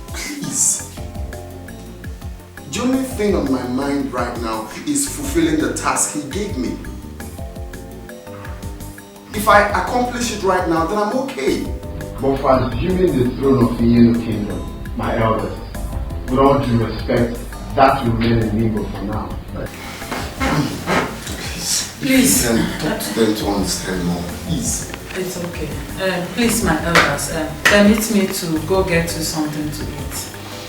Please. The only thing on my mind right now is fulfilling the task he gave me. If I accomplish it right now, then I'm okay. But for assuming the throne of the Ini Edo Kingdom, my elders, with all due respect, that will remain in limbo for now. Please. Talk to them to understand more. Please. It's okay. Please, my elders, permit me to go get you something to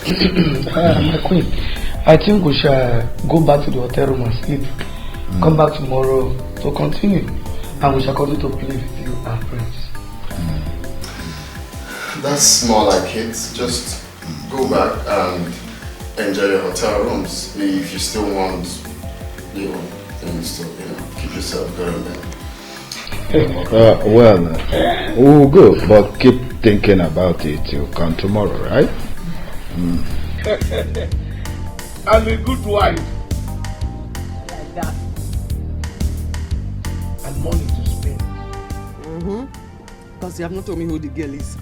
eat. My queen, I think we shall go back to the hotel room and sleep. Come back tomorrow to continue. And we shall continue to play with you and friends. That's more like it. Just go back and enjoy your hotel rooms. If you still want little things to, keep yourself going there. We'll go, but keep thinking about it till come tomorrow, right? I'm a good wife. Like that. And money to spend. Because you have not told me who the girl is.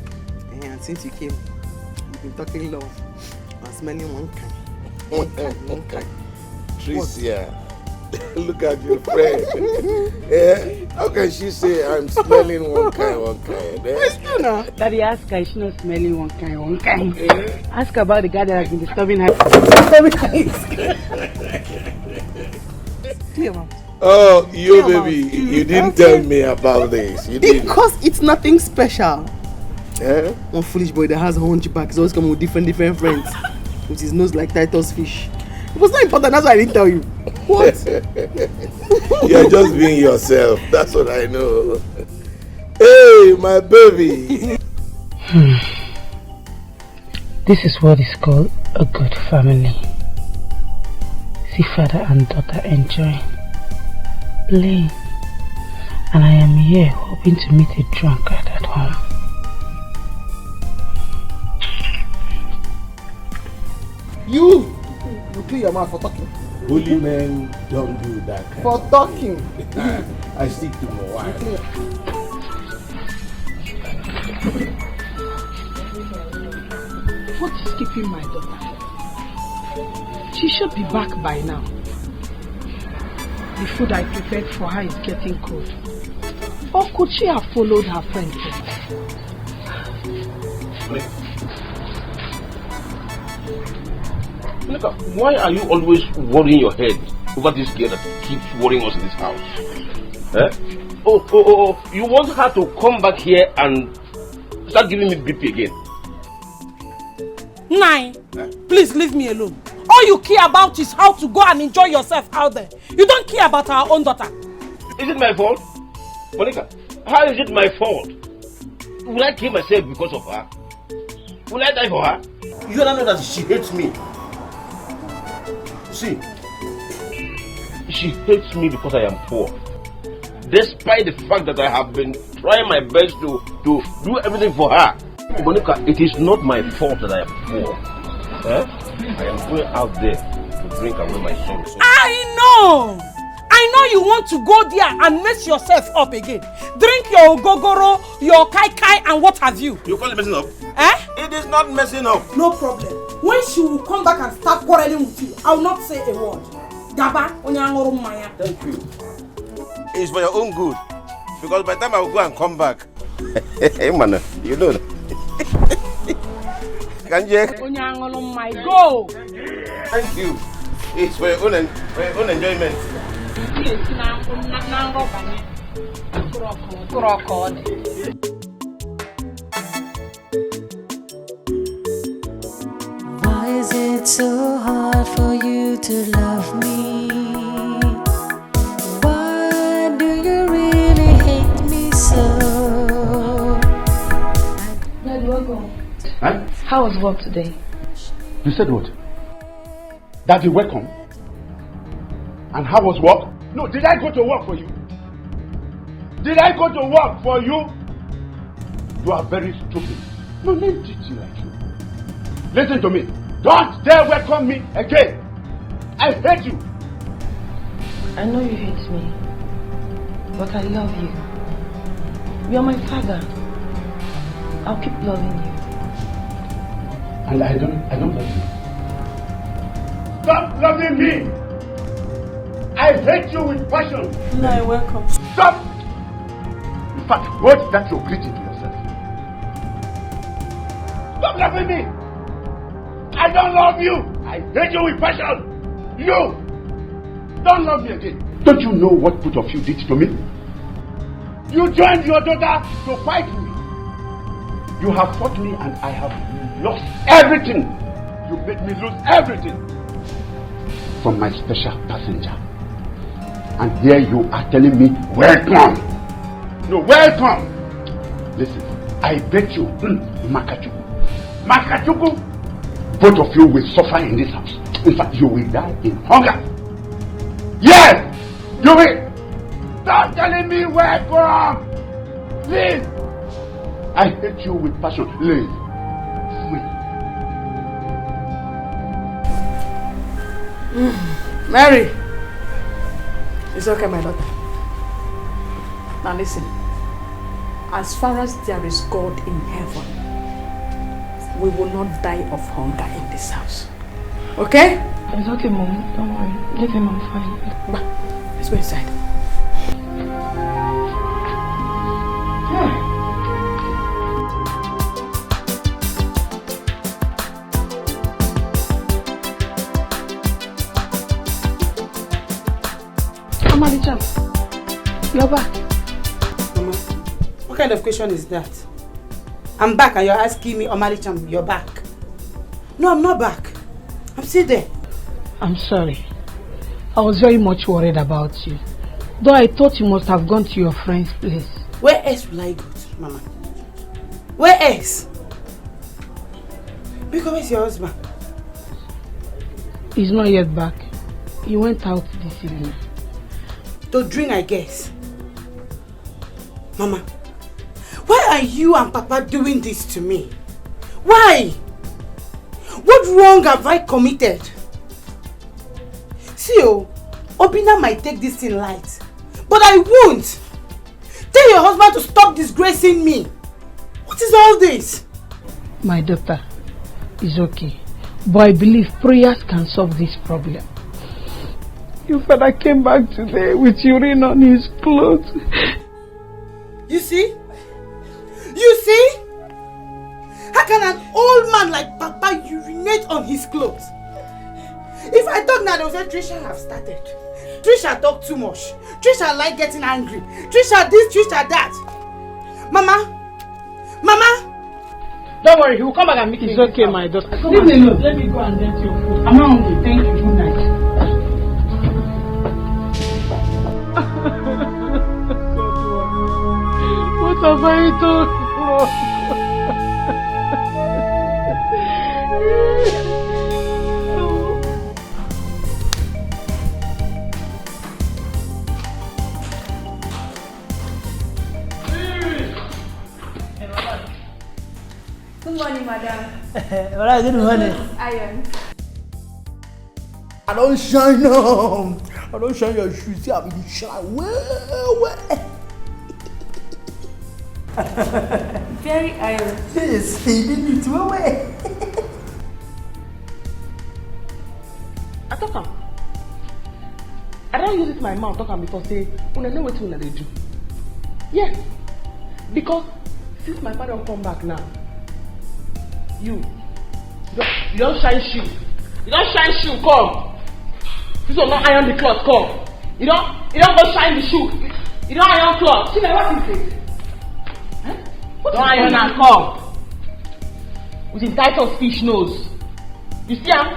And since you came, you've been talking love. And smelling one kind. One kind. Tricia, look at your friend. How can she say I'm smelling one kind? It's true now. Daddy, ask her, she's not smelling one kind. Ask her about the guy that has been disturbing her. Clear, mom. Oh, you baby, you didn't tell me about this. You didn't. Because it's nothing special. Yeah? One foolish boy that has a hunchback is always coming with different friends. With his nose like Titus fish. It was not important, that's why I didn't tell you. What? You're just being yourself, that's what I know. Hey, my baby. This is what is called a good family. See father and daughter enjoying, playing, and I am here hoping to meet a drunkard at home. You clear your mouth for talking. Holy men don't do that kind for of talking. I stick to my wife. What is keeping my daughter? She should be back by now. The food I prepared for her is getting cold. Or could she have followed her friend home? Look, why are you always worrying your head over this girl that keeps worrying us in this house? Eh? Oh, you want her to come back here and start giving me BP again? Nine, please leave me alone. All you care about is how to go and enjoy yourself out there. You don't care about our own daughter. Is it my fault? Monica, how is it my fault? Will I kill myself because of her? Will I die for her? You don't know that she hates me. See, she hates me because I am poor. Despite the fact that I have been trying my best to do everything for her. Monica, it is not my fault that I am poor. Eh? I am going out there to drink away my sorrows. I know you want to go there and mess yourself up again. Drink your gogoro, your kai kai and what have you. You call it messing up? Eh? It is not messing up. No problem. When she will come back and start quarreling with you, I will not say a word. Gaba, thank you. It's for your own good. Because by the time I will go and come back, hey man, you know that. Can you? Go. Thank you. It's for your own enjoyment. it's so hard for you to love me? Why do you really hate me so? Dad, welcome. Huh? How was work today? You said what? Daddy, welcome. And how was work? No, did I go to work for you? Did I go to work for you? You are very stupid. No name teach you like you. Listen to me. Don't dare welcome me again. I hate you. I know you hate me, but I love you. You are my father. I'll keep loving you. And I don't love you. Stop loving me. I hate you with passion. No, I welcome. Stop. In fact, what's that you're greeting to yourself? Stop loving me. I don't love you. I hate you with passion. You don't love me again. Don't you know what both of you did to me? You joined your daughter to fight me. You have fought me and I have lost everything. You made me lose everything. From my special passenger. And here you are telling me, welcome. No, welcome. Listen, I bet you, Makachuku, both of you will suffer in this house. In fact, you will die in hunger. Yes, you will. Stop telling me welcome. Please. I hate you with passion. Please. Mary. It's okay, my daughter. Now listen. As far as there is God in heaven, we will not die of hunger in this house. Okay? It's okay, Mom. Don't worry. Leave him, I'm fine. Let's go inside. Amalicham, you're back. Mama, what kind of question is that? I'm back and you're asking me, Omalicham, you're back. No, I'm not back. I'm still there. I'm sorry. I was very much worried about you. Though I thought you must have gone to your friend's place. Where else will I go to, Mama? Where else? Because where's your husband? He's not yet back. He went out this evening. To drink, I guess. Mama, why are you and Papa doing this to me? Why? What wrong have I committed? See, Obina might take this thing light, but I won't. Tell your husband to stop disgracing me. What is all this? My daughter, it's okay. But I believe prayers can solve this problem. Your father came back today with urine on his clothes. You see? You see? How can an old man like Papa urinate on his clothes? If I talk now, they will say Trisha have started. Trisha talk too much. Trisha like getting angry. Trisha this, Trisha that. Mama? Mama? Don't worry, he will come back and meet me. It's okay, my daughter. Leave me alone. Let me go and get your food. I'm not hungry. Thank you. Good night. What have I done? Good morning, madam. Alright, good morning. Iron. I don't shine on. I don't shine your shoes. See, I will shine well. Very iron. Yes, he did it well. I talk am. I don't use it my mouth talk am before say, una know what una dey do. Yes, because since my father come back now, you don't shine shoe. You don't shine shoe, come. This will not iron the cloth, come. You don't go shine the shoe. You don't iron cloth. See, what is it? Huh? Don't iron and come. With entitled fish nose. You see him?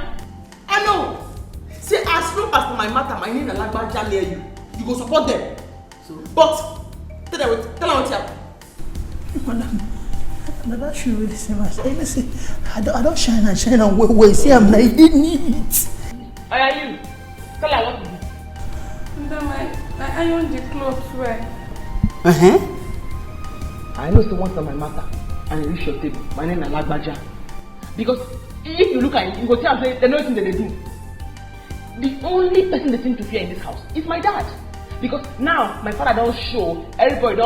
I know. See, as long as for my matter, my name is Lagbaja near you, you go support them. So, but tell them what you have. Madam, that should be the same as anything. I don't shine and wait. See, I'm not eating it. Where are you? Tell her what to do. Madam, I iron the clothes well. I know someone's on my matter and you reach your table. My name is Lagbaja. Because if you look at it, you go tell them they know anything that they do. The only person they seem to fear in this house is my dad. Because now my father don't show, everybody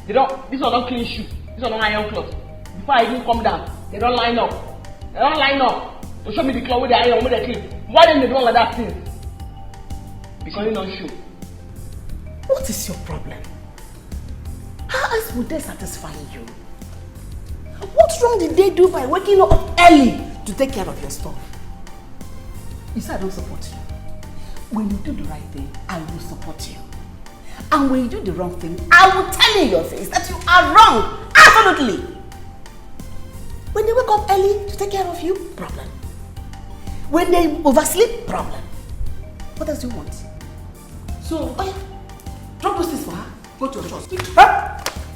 this one don't clean shoe, this one don't iron clothes. Before I even come down, they don't line up. They don't line up to show me the clothes with the iron, with the clean. Why didn't they do all of that thing? Because you don't show. What is your problem? How else would they satisfy you? What wrong did they do by waking up early to take care of your stuff? You say I don't support you. When you do the right thing, I will support you. And when you do the wrong thing, I will tell you in your face that you are wrong. Absolutely. When they wake up early to take care of you, problem. When they oversleep, problem. What else do you want? So, oh yeah, drop those things for her. Go to your church.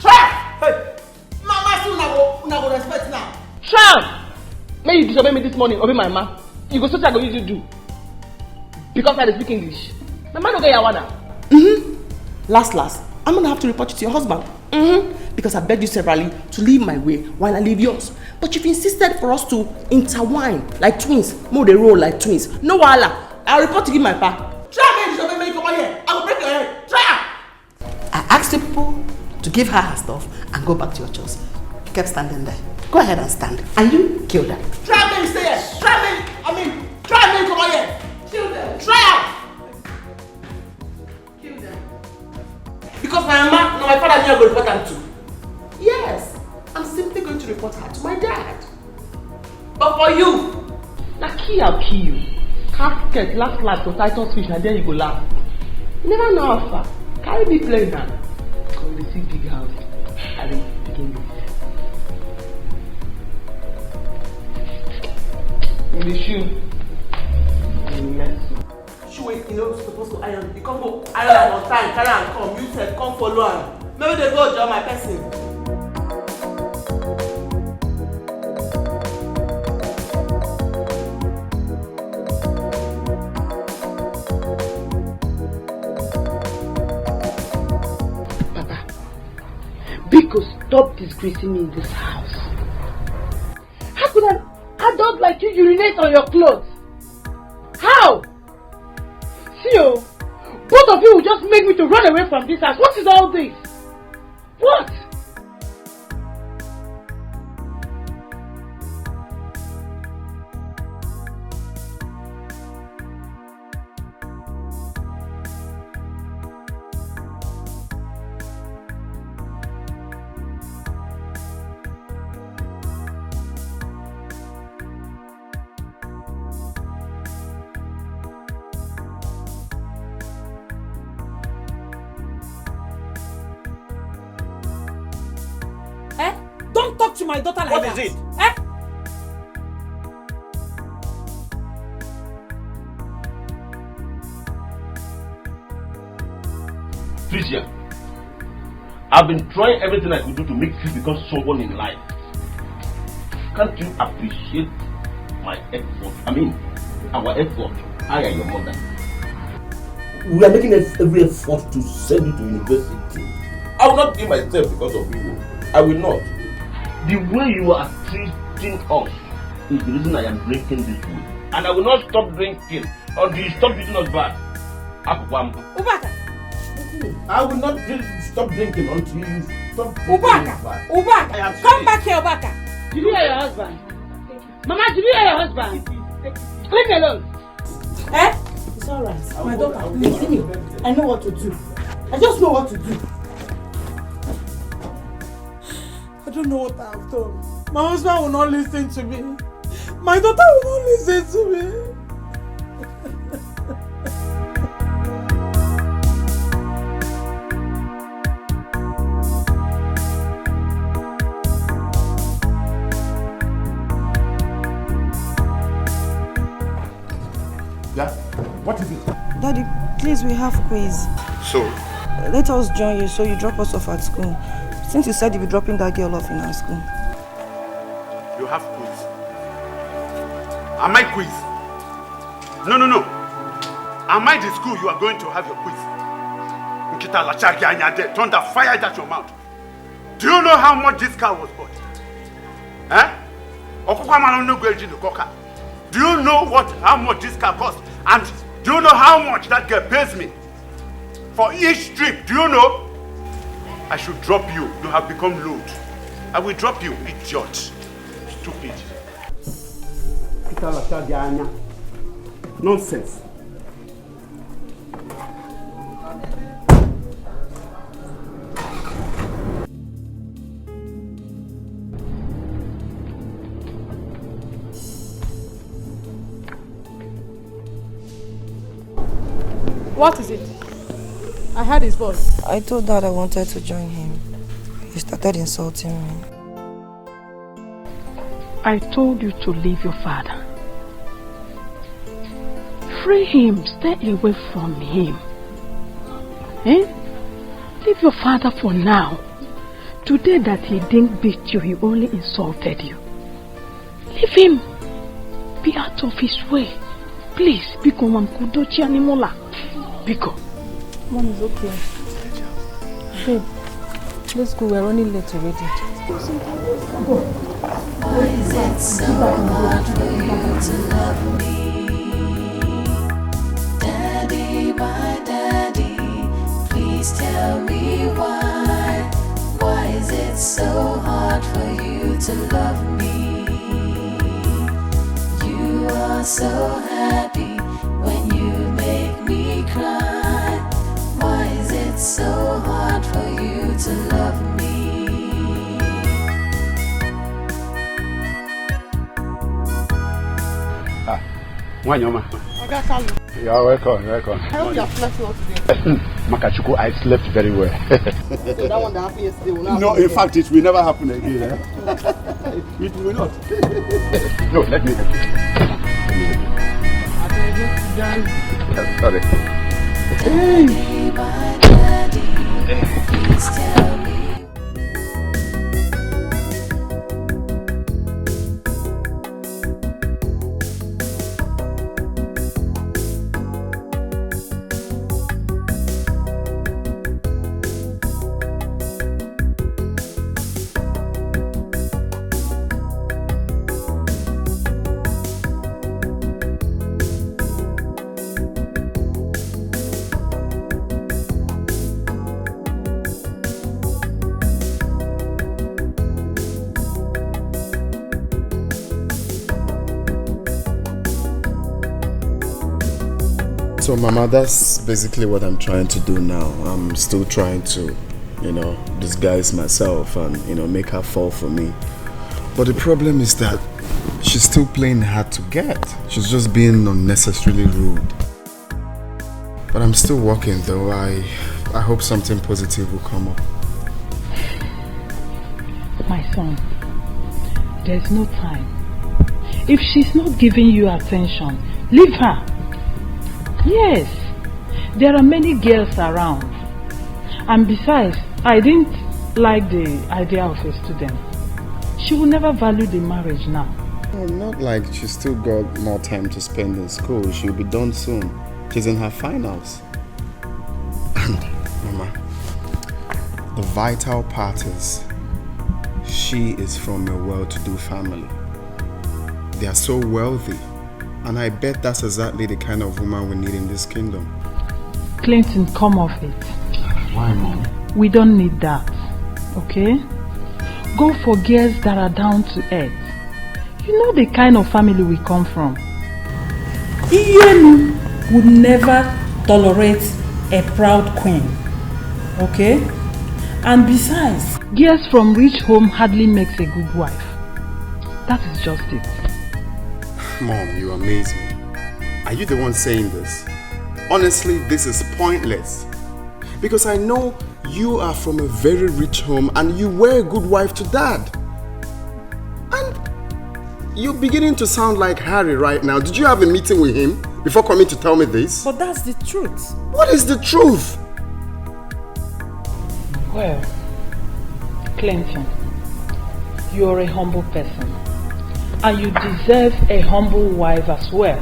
Try! Hey! Mama still una go respect now. Try! May you disobey me this morning, obey my ma. You go so I go use you do. Because I speak English. My man don't get your now. Last, I'm gonna have to report you to your husband. Because I begged you severally to leave my way while I leave yours. But you've insisted for us to intertwine like twins. More they roll like twins. No wahala. I'll report to give my pa. Try me, disobey me, come on here. I will break your head. Try! I asked the people to give her her stuff and go back to your church. You kept standing there. Go ahead and stand. And you killed her. Try me, stay here. Try me, come on here. Kill them. Try out. Kill them. Because my father knew I would report them too. Yes, I'm simply going to report her to my dad. But for you, now I'll kill you. Casket, last for Titus fish, and then you go laugh. You never know how far. Carry me play now. Come to see big house. I will begin with. In the shoe. Shoe you supposed to iron. You come go iron on time, carry and come. You said come follow her. Maybe they go join my person. Because stop disgracing me in this house. How could an adult like you urinate on your clothes? How? See, both of you will just make me to run away from this house. What is all this? What? Don't talk to my daughter like that. What is it? Tricia, I've been trying everything I could do to make you become someone in life. Can't you appreciate my effort? I mean, our effort. I am your mother. We are making every effort to send you to university. I will not give myself because of you. I will not. The way you are treating us is the reason I am drinking this food. And I will not stop drinking until you stop treating us bad. Ubaka! I will not stop drinking until you stop Ubaka! Ubaka! Come back here, Ubaka! Did you hear your husband? Mama, did you hear your husband? Leave me alone. It's alright. My daughter, leave me. I know what to do. I just know what to do. I don't know what I've done. My husband will not listen to me. My daughter will not listen to me. Please, we have quiz. So? Let us join you so you drop us off at school. Since you said you'll be dropping that girl off in our school. You have quiz. Am I quiz? No. Am I the school you are going to have your quiz? Thunder fired at your mouth. Do you know how much this car was bought? Do you know how much this car cost? And do you know how much that girl pays me for each trip? Do you know? I should drop you. You have become load. I will drop you, idiot. Stupid. Nonsense. What is it? I heard his voice. I told Dad I wanted to join him. He started insulting me. I told you to leave your father. Free him. Stay away from him. Leave your father for now. Today that he didn't beat you, he only insulted you. Leave him. Be out of his way. Please, Biko Mamkudochi Animola. Biko. Mom is okay. Babe, let's go. We're running late already. Why is it so hard for you to love me? Daddy, my daddy, please tell me why. Why is it so hard for you to love me? You are so happy when you make me cry. Why is it so hard for you to love me? Wanyoma. You are welcome, welcome. I hope you have slept well today. Makachuku, I slept very well. So that one that happened yesterday will not No, happen in fact, it will never happen again. It will not. No, let me help you. Sorry. Daddy, my daddy, please tell me. So Mama, that's basically what I'm trying to do now. I'm still trying to, disguise myself and, make her fall for me. But the problem is that she's still playing hard to get. She's just being unnecessarily rude. But I'm still working though. I hope something positive will come up. My son, there's no time. If she's not giving you attention, leave her. Yes, there are many girls around. And besides, I didn't like the idea of a student. She will never value the marriage now. Well, not like she's still got more time to spend in school. She'll be done soon. She's in her finals. And, Mama, the vital part is she is from a well-to-do family. They are so wealthy. And I bet that's exactly the kind of woman we need in this kingdom. Clinton, come off it. Why, Mom? We don't need that, okay? Go for girls that are down to earth. You know the kind of family we come from. Iyenu would never tolerate a proud queen, okay? And besides, girls from rich home hardly makes a good wife. That is just it. Mom, you amaze me. Are you the one saying this? Honestly, this is pointless. Because I know you are from a very rich home and you were a good wife to Dad. And you're beginning to sound like Harry right now. Did you have a meeting with him? before coming to tell me this? But that's the truth. What is the truth? Well, Clinton, you're a humble person. And you deserve a humble wife as well.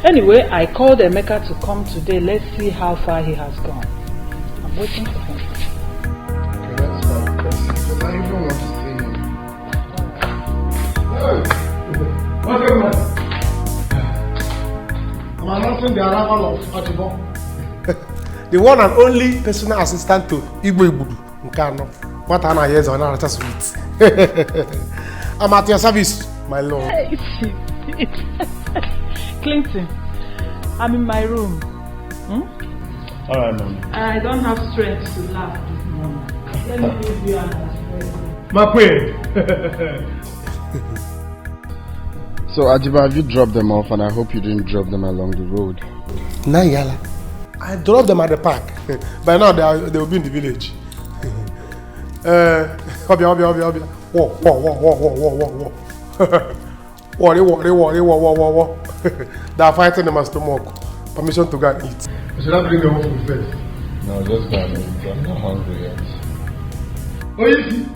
Anyway, I called Emeka to come today. Let's see how far he has gone. I'm waiting for him. Okay, that's fine. Because I even want to see him. Hey! What's up, man? I'm announcing the arrival of Odimgbe. The one and only personal assistant to Igbo Ibudu Nkano. What an years on our sweet. I'm at your service, my lord. Clinton, I'm in my room. Alright, Mommy. I don't have strength to laugh this morning. Let me leave you and My queen. So, Ajiba, have you dropped them off? And I hope you didn't drop them along the road. Nayala. I dropped them at the park. By now, they will be in the village. Obia. Whoa. Worry. They are fighting them as stomach. Permission to go and eat. Should I bring them home food first? No, just go and eat. I'm not hungry yet. Oh, you see?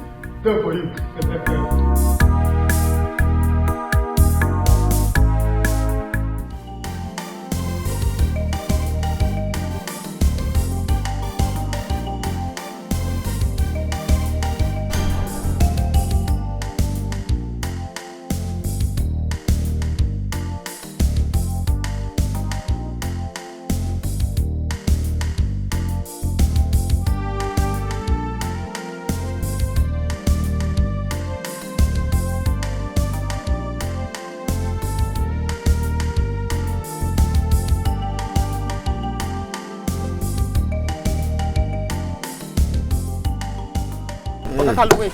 Tell for you. Wait.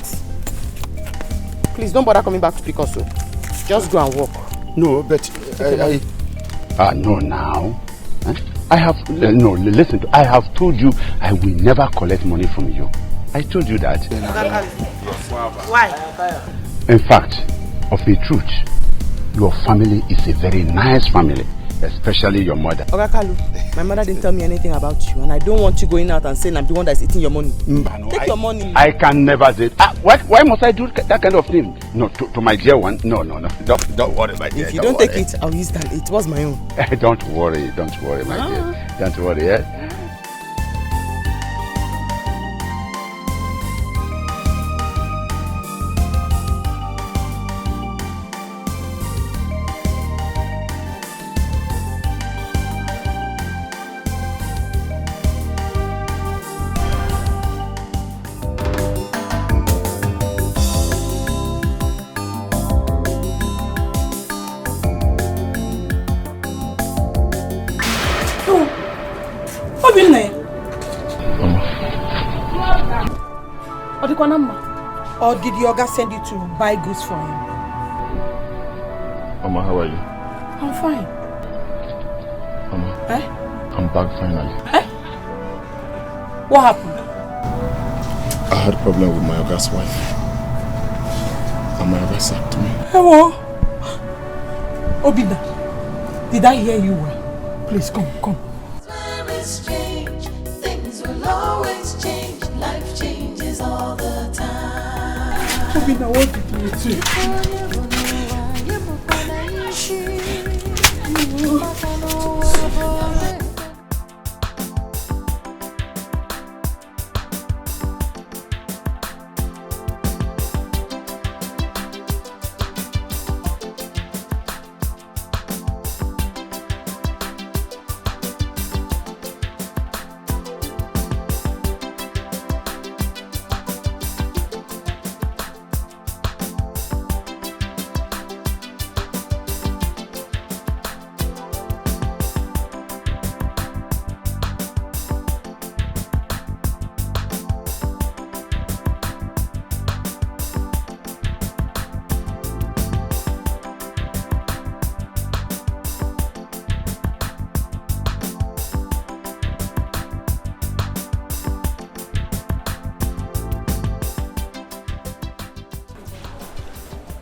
Please don't bother coming back to pick us up. Just go and walk. No, but no now. I have no. Listen. I have told you I will never collect money from you. I told you that. Why? In fact, of a truth, your family is a very nice family, especially your mother. Okakalu, my mother didn't tell me anything about you, and I don't want you going out and saying I'm the one that's eating your money. Take your money. I can never say. Why must I do that kind of thing? No, to my dear one. No. Don't worry, my dear. If you don't take it, I'll use that. It was my own. Don't worry, my dear. Don't worry, eh? Or did your Oga send you to buy goods for him? Mama, how are you? I'm fine. Mama, Eh? I'm back finally. Eh? What happened? I had a problem with my Oga's wife. And my Oga sacked me. Hello? Obina, did I hear you well? Please come. Time is strange, things will always change, life changes all the time. Obina, what did you do?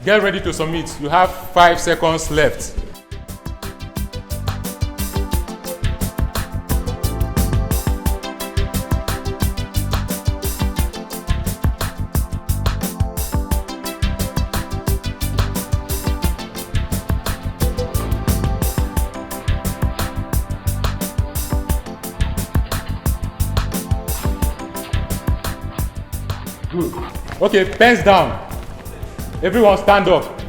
Get ready to submit. You have 5 seconds left. Good. Okay, pens down. Everyone stand up.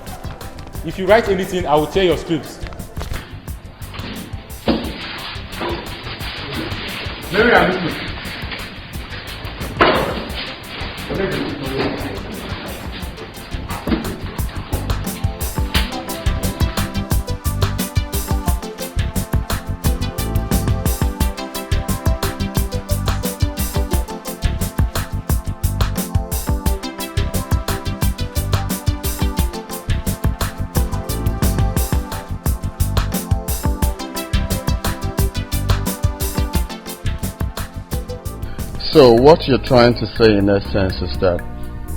If you write anything, I will tear your scripts. Mary, I'm listening. So what you're trying to say in essence is that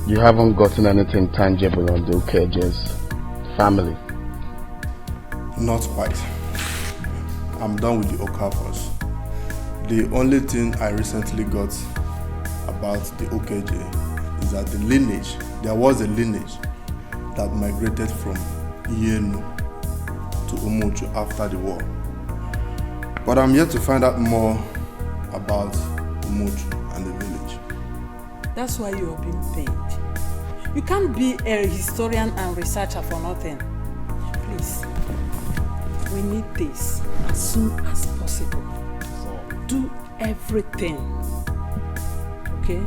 you haven't gotten anything tangible on the Okeke's family? Not quite. I'm done with the Okaffors. The only thing I recently got about the Okeke is that there was a lineage that migrated from Iloh to Umuchu after the war. But I'm yet to find out more about Umuchu and the village. That's why you are being paid. You can't be a historian and researcher for nothing. Please, we need this as soon as possible. Do everything. Okay?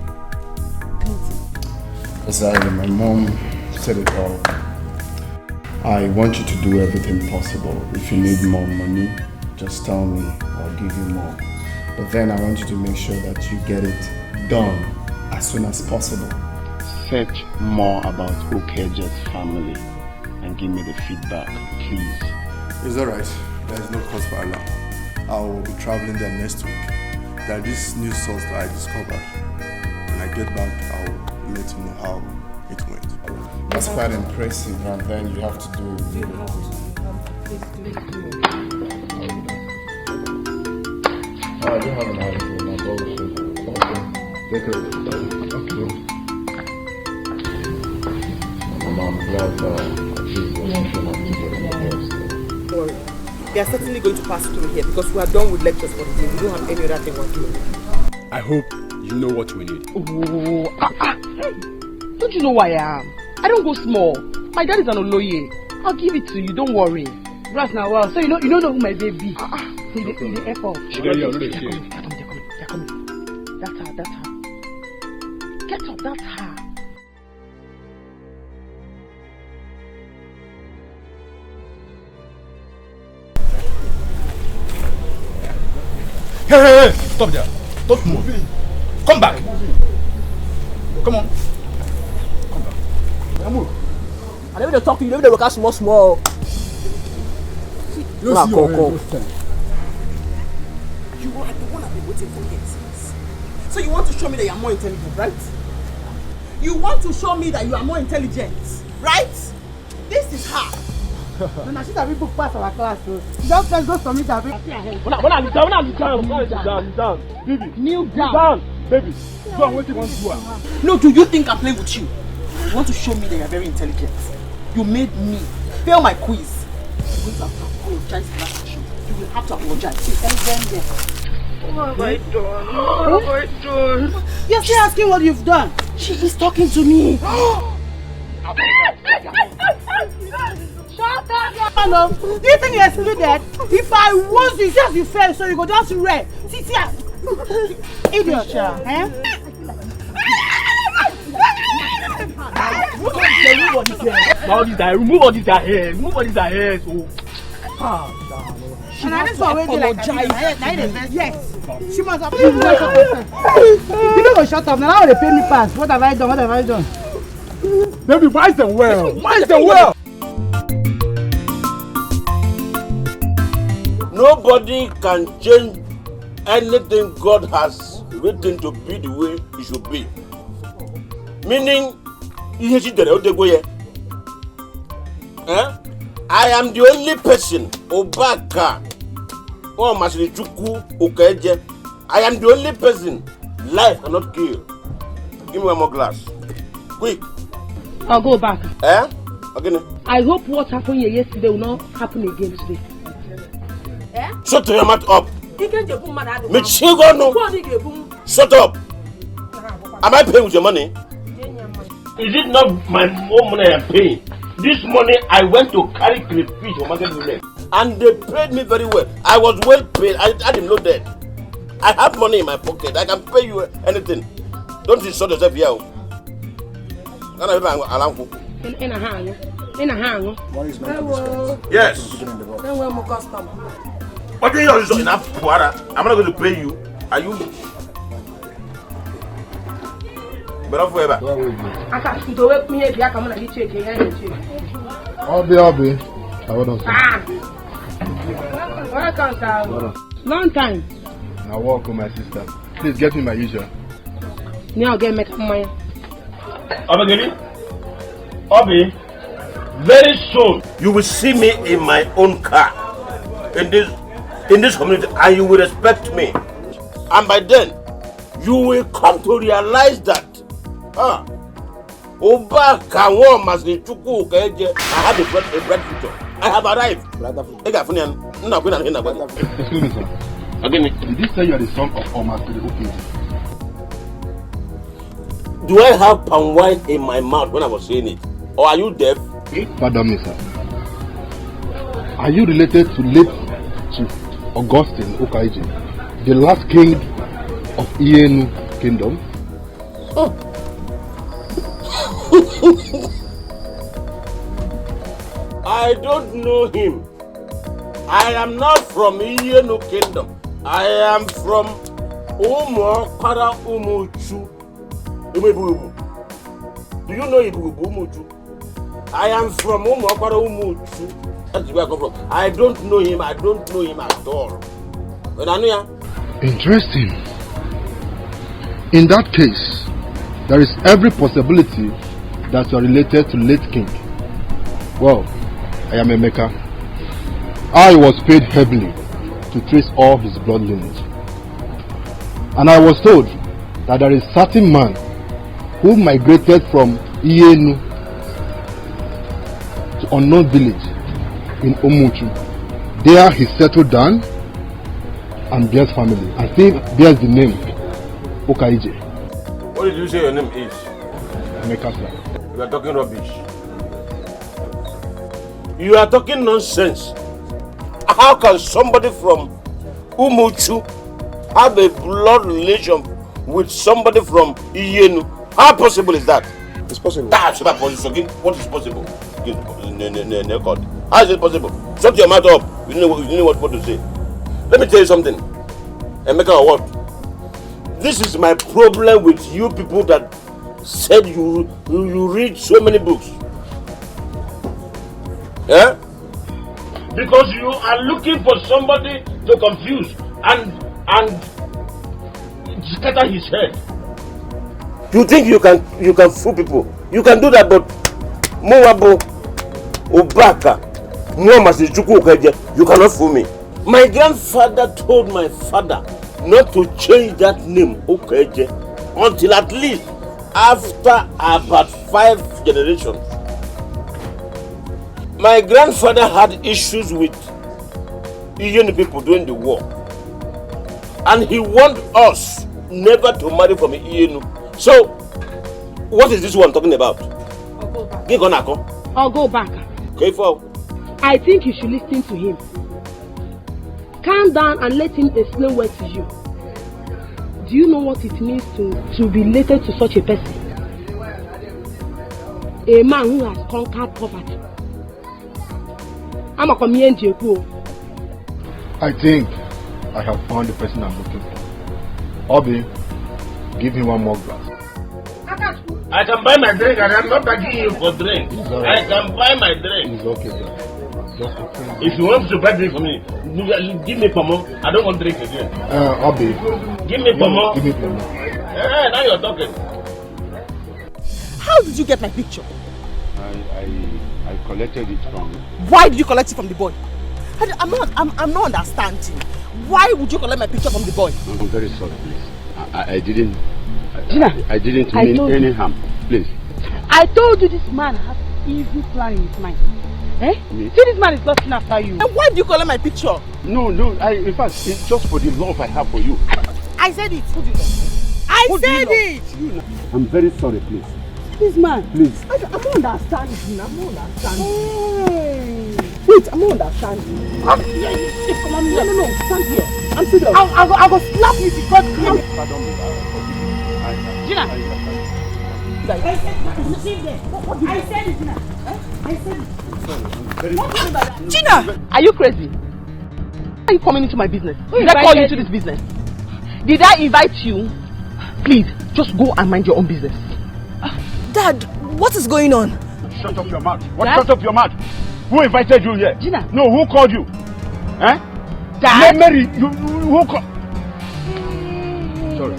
Sorry, my mom said it all. I want you to do everything possible. If you need more money, just tell me, I'll give you more. But then I want you to make sure that you get it done as soon as possible. Search more about Okeke's family and give me the feedback, please. It's alright. There is no cause for alarm. I will be traveling there next week. There is this new source that I discovered. When I get back, I will let you know how it went. That's quite impressive, and then you have to do it. I don't have an article in my bullshit. Okay. Okay. I'm glad that Don't worry. They are certainly going to pass through here because we are done with lectures for the day. We don't have any other thing we're doing. I hope you know what we need. Don't you know who I am? I don't go small. My dad is an Oloye. I'll give it to you, don't worry. Brass now, well, so you don't know who my baby. In the airport. They're coming. That's her. Get up, that's her. Hey! Stop there. Don't move. Come back. Come on. Come back. Move. I never talk to you, never look at small. You don't see your head. You are the one I've been waiting for years. So you want to show me that you are more intelligent, right? You want to show me that you are more intelligent, right? This is her. No, she's a big book pass our class. Just let's go submit her. When I down. Baby. Kneel down. Baby. Go and wait once you are. No, do you think I'm playing with you? You want to show me that you are very intelligent. You made me fail my quiz. You're going to have to apologize for that action. You will have to apologize. What have I done? You're still asking what you've done. She is talking to me. Shut up! No. Do you think you're excluded? If I was you, just you fail, so you go down to red. See here. Idiot, eh? Remove all these hair. Remove all these hair. And I just want to apologize. Yes. She must have. You don't go shut up. Now they pay me pass. What have I done? Baby, wise them well. Nobody can change anything God has written to be the way it should be. Meaning, I am the only person, Obaka, or Masrichuku, Okeke. I am the only person life cannot kill. Give me one more glass. Quick. I'll go back. Okay. I hope what happened here yesterday will not happen again today. Shut your mouth up. Shut up. Am I paying with your money? Is it not my own money I'm paying? This money I went to carry crayfish for market women. And they paid me very well. I was well paid. I didn't know that. I have money in my pocket. I can pay you anything. Don't insult yourself here. Yes. What do you use enough water? I'm not going to pay you. Are you? But not forever. I can't do it. Me, if I come and check I'll be. I want to. Long time. Now welcome my sister. Please get me my usual. Now get me money. Obi, very soon you will see me in my own car in this community, and you will respect me. And by then, you will come to realize that Oba Kawo Masnichuku Okeke, I have a bright future. I have arrived. Excuse me, sir. Again, did you say you are the son of Okeke? Do I have palm wine in my mouth when I was saying it? Or are you deaf? Pardon me, sir. Are you related to late Chief Augustine Okeke, the last king of Ienu Kingdom? Oh. I don't know him. I am not from Ienu Kingdom. I am from Kara Umuchu. Do you know Umuchu? I am from Kara Umuchu. That's where I come from. I don't know him. I don't know him at all. Interesting. In that case, there is every possibility that you are related to late king. Well, I am Emeka. I was paid heavily to trace all his blood lineage. And I was told that there is a certain man who migrated from Ienu to unknown village in Umuchu. There he settled down and bears family. I think bears the name Okeke. What did you say your name is? Emeka, sir. You are talking rubbish. You are talking nonsense. How can somebody from Umuchu have a blood relation with somebody from Ienu? How possible is that? It's possible. That's not possible. What is possible? How is it possible? Shut your mouth up. You know what to say. Let me tell you something. Emeka or what? This is my problem with you people that said you read so many books. Yeah? Because you are looking for somebody to confuse and scatter his head. You think you can fool people? You can do that, but Moabo, Obaka, you cannot fool me. My grandfather told my father not to change that name Okeke until at least after about 5 generations. My grandfather had issues with Indian people during the war, and he warned us never to marry from Ienu. So, what is this one talking about? I'll go back. Okay, for. I think you should listen to him. Calm down and let him explain what to you. Do you know what it means to be related to such a person? A man who has conquered poverty. I'm a comedian. I think I have found the person I'm looking for. Obi, give him one more glass. I can buy my drink and I'm not begging you for drink. I can buy my drink. It's okay, sir. Just okay. If you want to buy drink for me, give me pomo. I don't want drink again. Obi. Give me pomo. Give me pomo. Now you're talking. How did you get my picture? I collected it from you. Why did you collect it from the boy? I'm not understanding. Why would you collect my picture from the boy? I'm very sorry, please. I didn't mean any harm. Please. I told you this man has evil plan in his mind. Eh? Me? See, this man is lusting after you. And why do you collect my picture? No. In fact, it's just for the love I have for you. I said it. I said it. I'm very sorry, please. This man. Please. I'm not understanding. I'm not understanding. Wait, I'm not understanding. Come on, no, stand here. I'm serious. I go slap you because. Pardon me. Gina. I said it, Gina. I said it. Gina, are you crazy? Why are you coming into my business? Did I call you into this business? Did I invite you? Please, just go and mind your own business. Dad, what is going on? Shut up your mouth. What? Shut up your mouth. Who invited you here? Gina. No, who called you? Eh? Dad. Mary, who called? Sorry.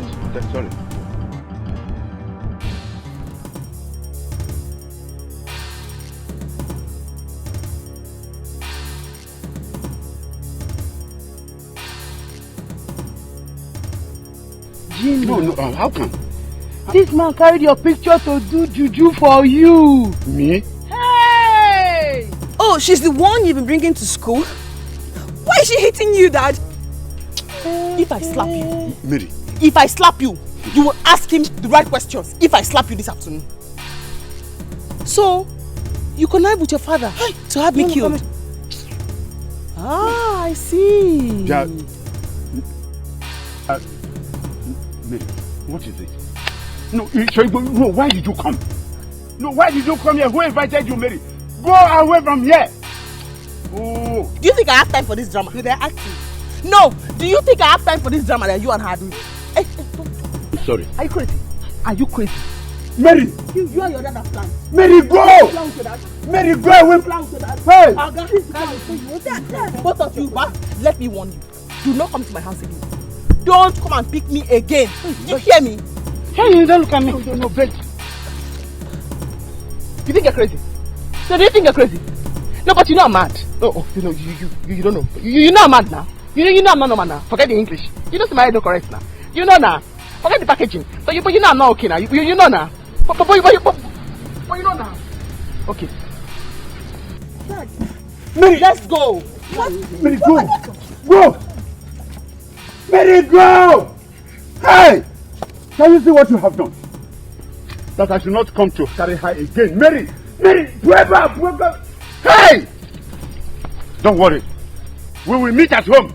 Gina. No, how come? This man carried your picture to do juju for you. Me? Hey! Oh, she's the one you've been bringing to school? Why is she hitting you, Dad? If I slap you, Mary. If I slap you, you will ask him the right questions. If I slap you this afternoon. So, you connive with your father to have me killed. Ah, I see. Dad. Mary, what is it? No, why did you come? No, why did you come here? Who invited you, Mary? Go away from here. Oh. Do you think I have time for this drama? They're acting. No, do you think I have time for this drama that you and her are doing? Sorry. Are you crazy? Are you crazy? Mary! You and your dad have plans. Mary, go! Mary, go away! Hey! Both of you, let me warn you. Do not come to my house again. Don't come and pick me again. You hear me? Hey, you don't look at me. No, wait. You think you're crazy? So do you think you're crazy? No, but you know I'm mad. Oh, you know, you don't know. You know I'm mad now. You know I'm not normal now. Forget the English. You know my head no correct now. You know now. Forget the packaging. But you know I'm not okay now. You know now. But you know now. Okay. Mary, let's go. Mary, go. Go. Mary, go. Hey! Can you see what you have done? That I should not come to carry her again. Mary! Whoever! Hey! Don't worry. We will meet at home.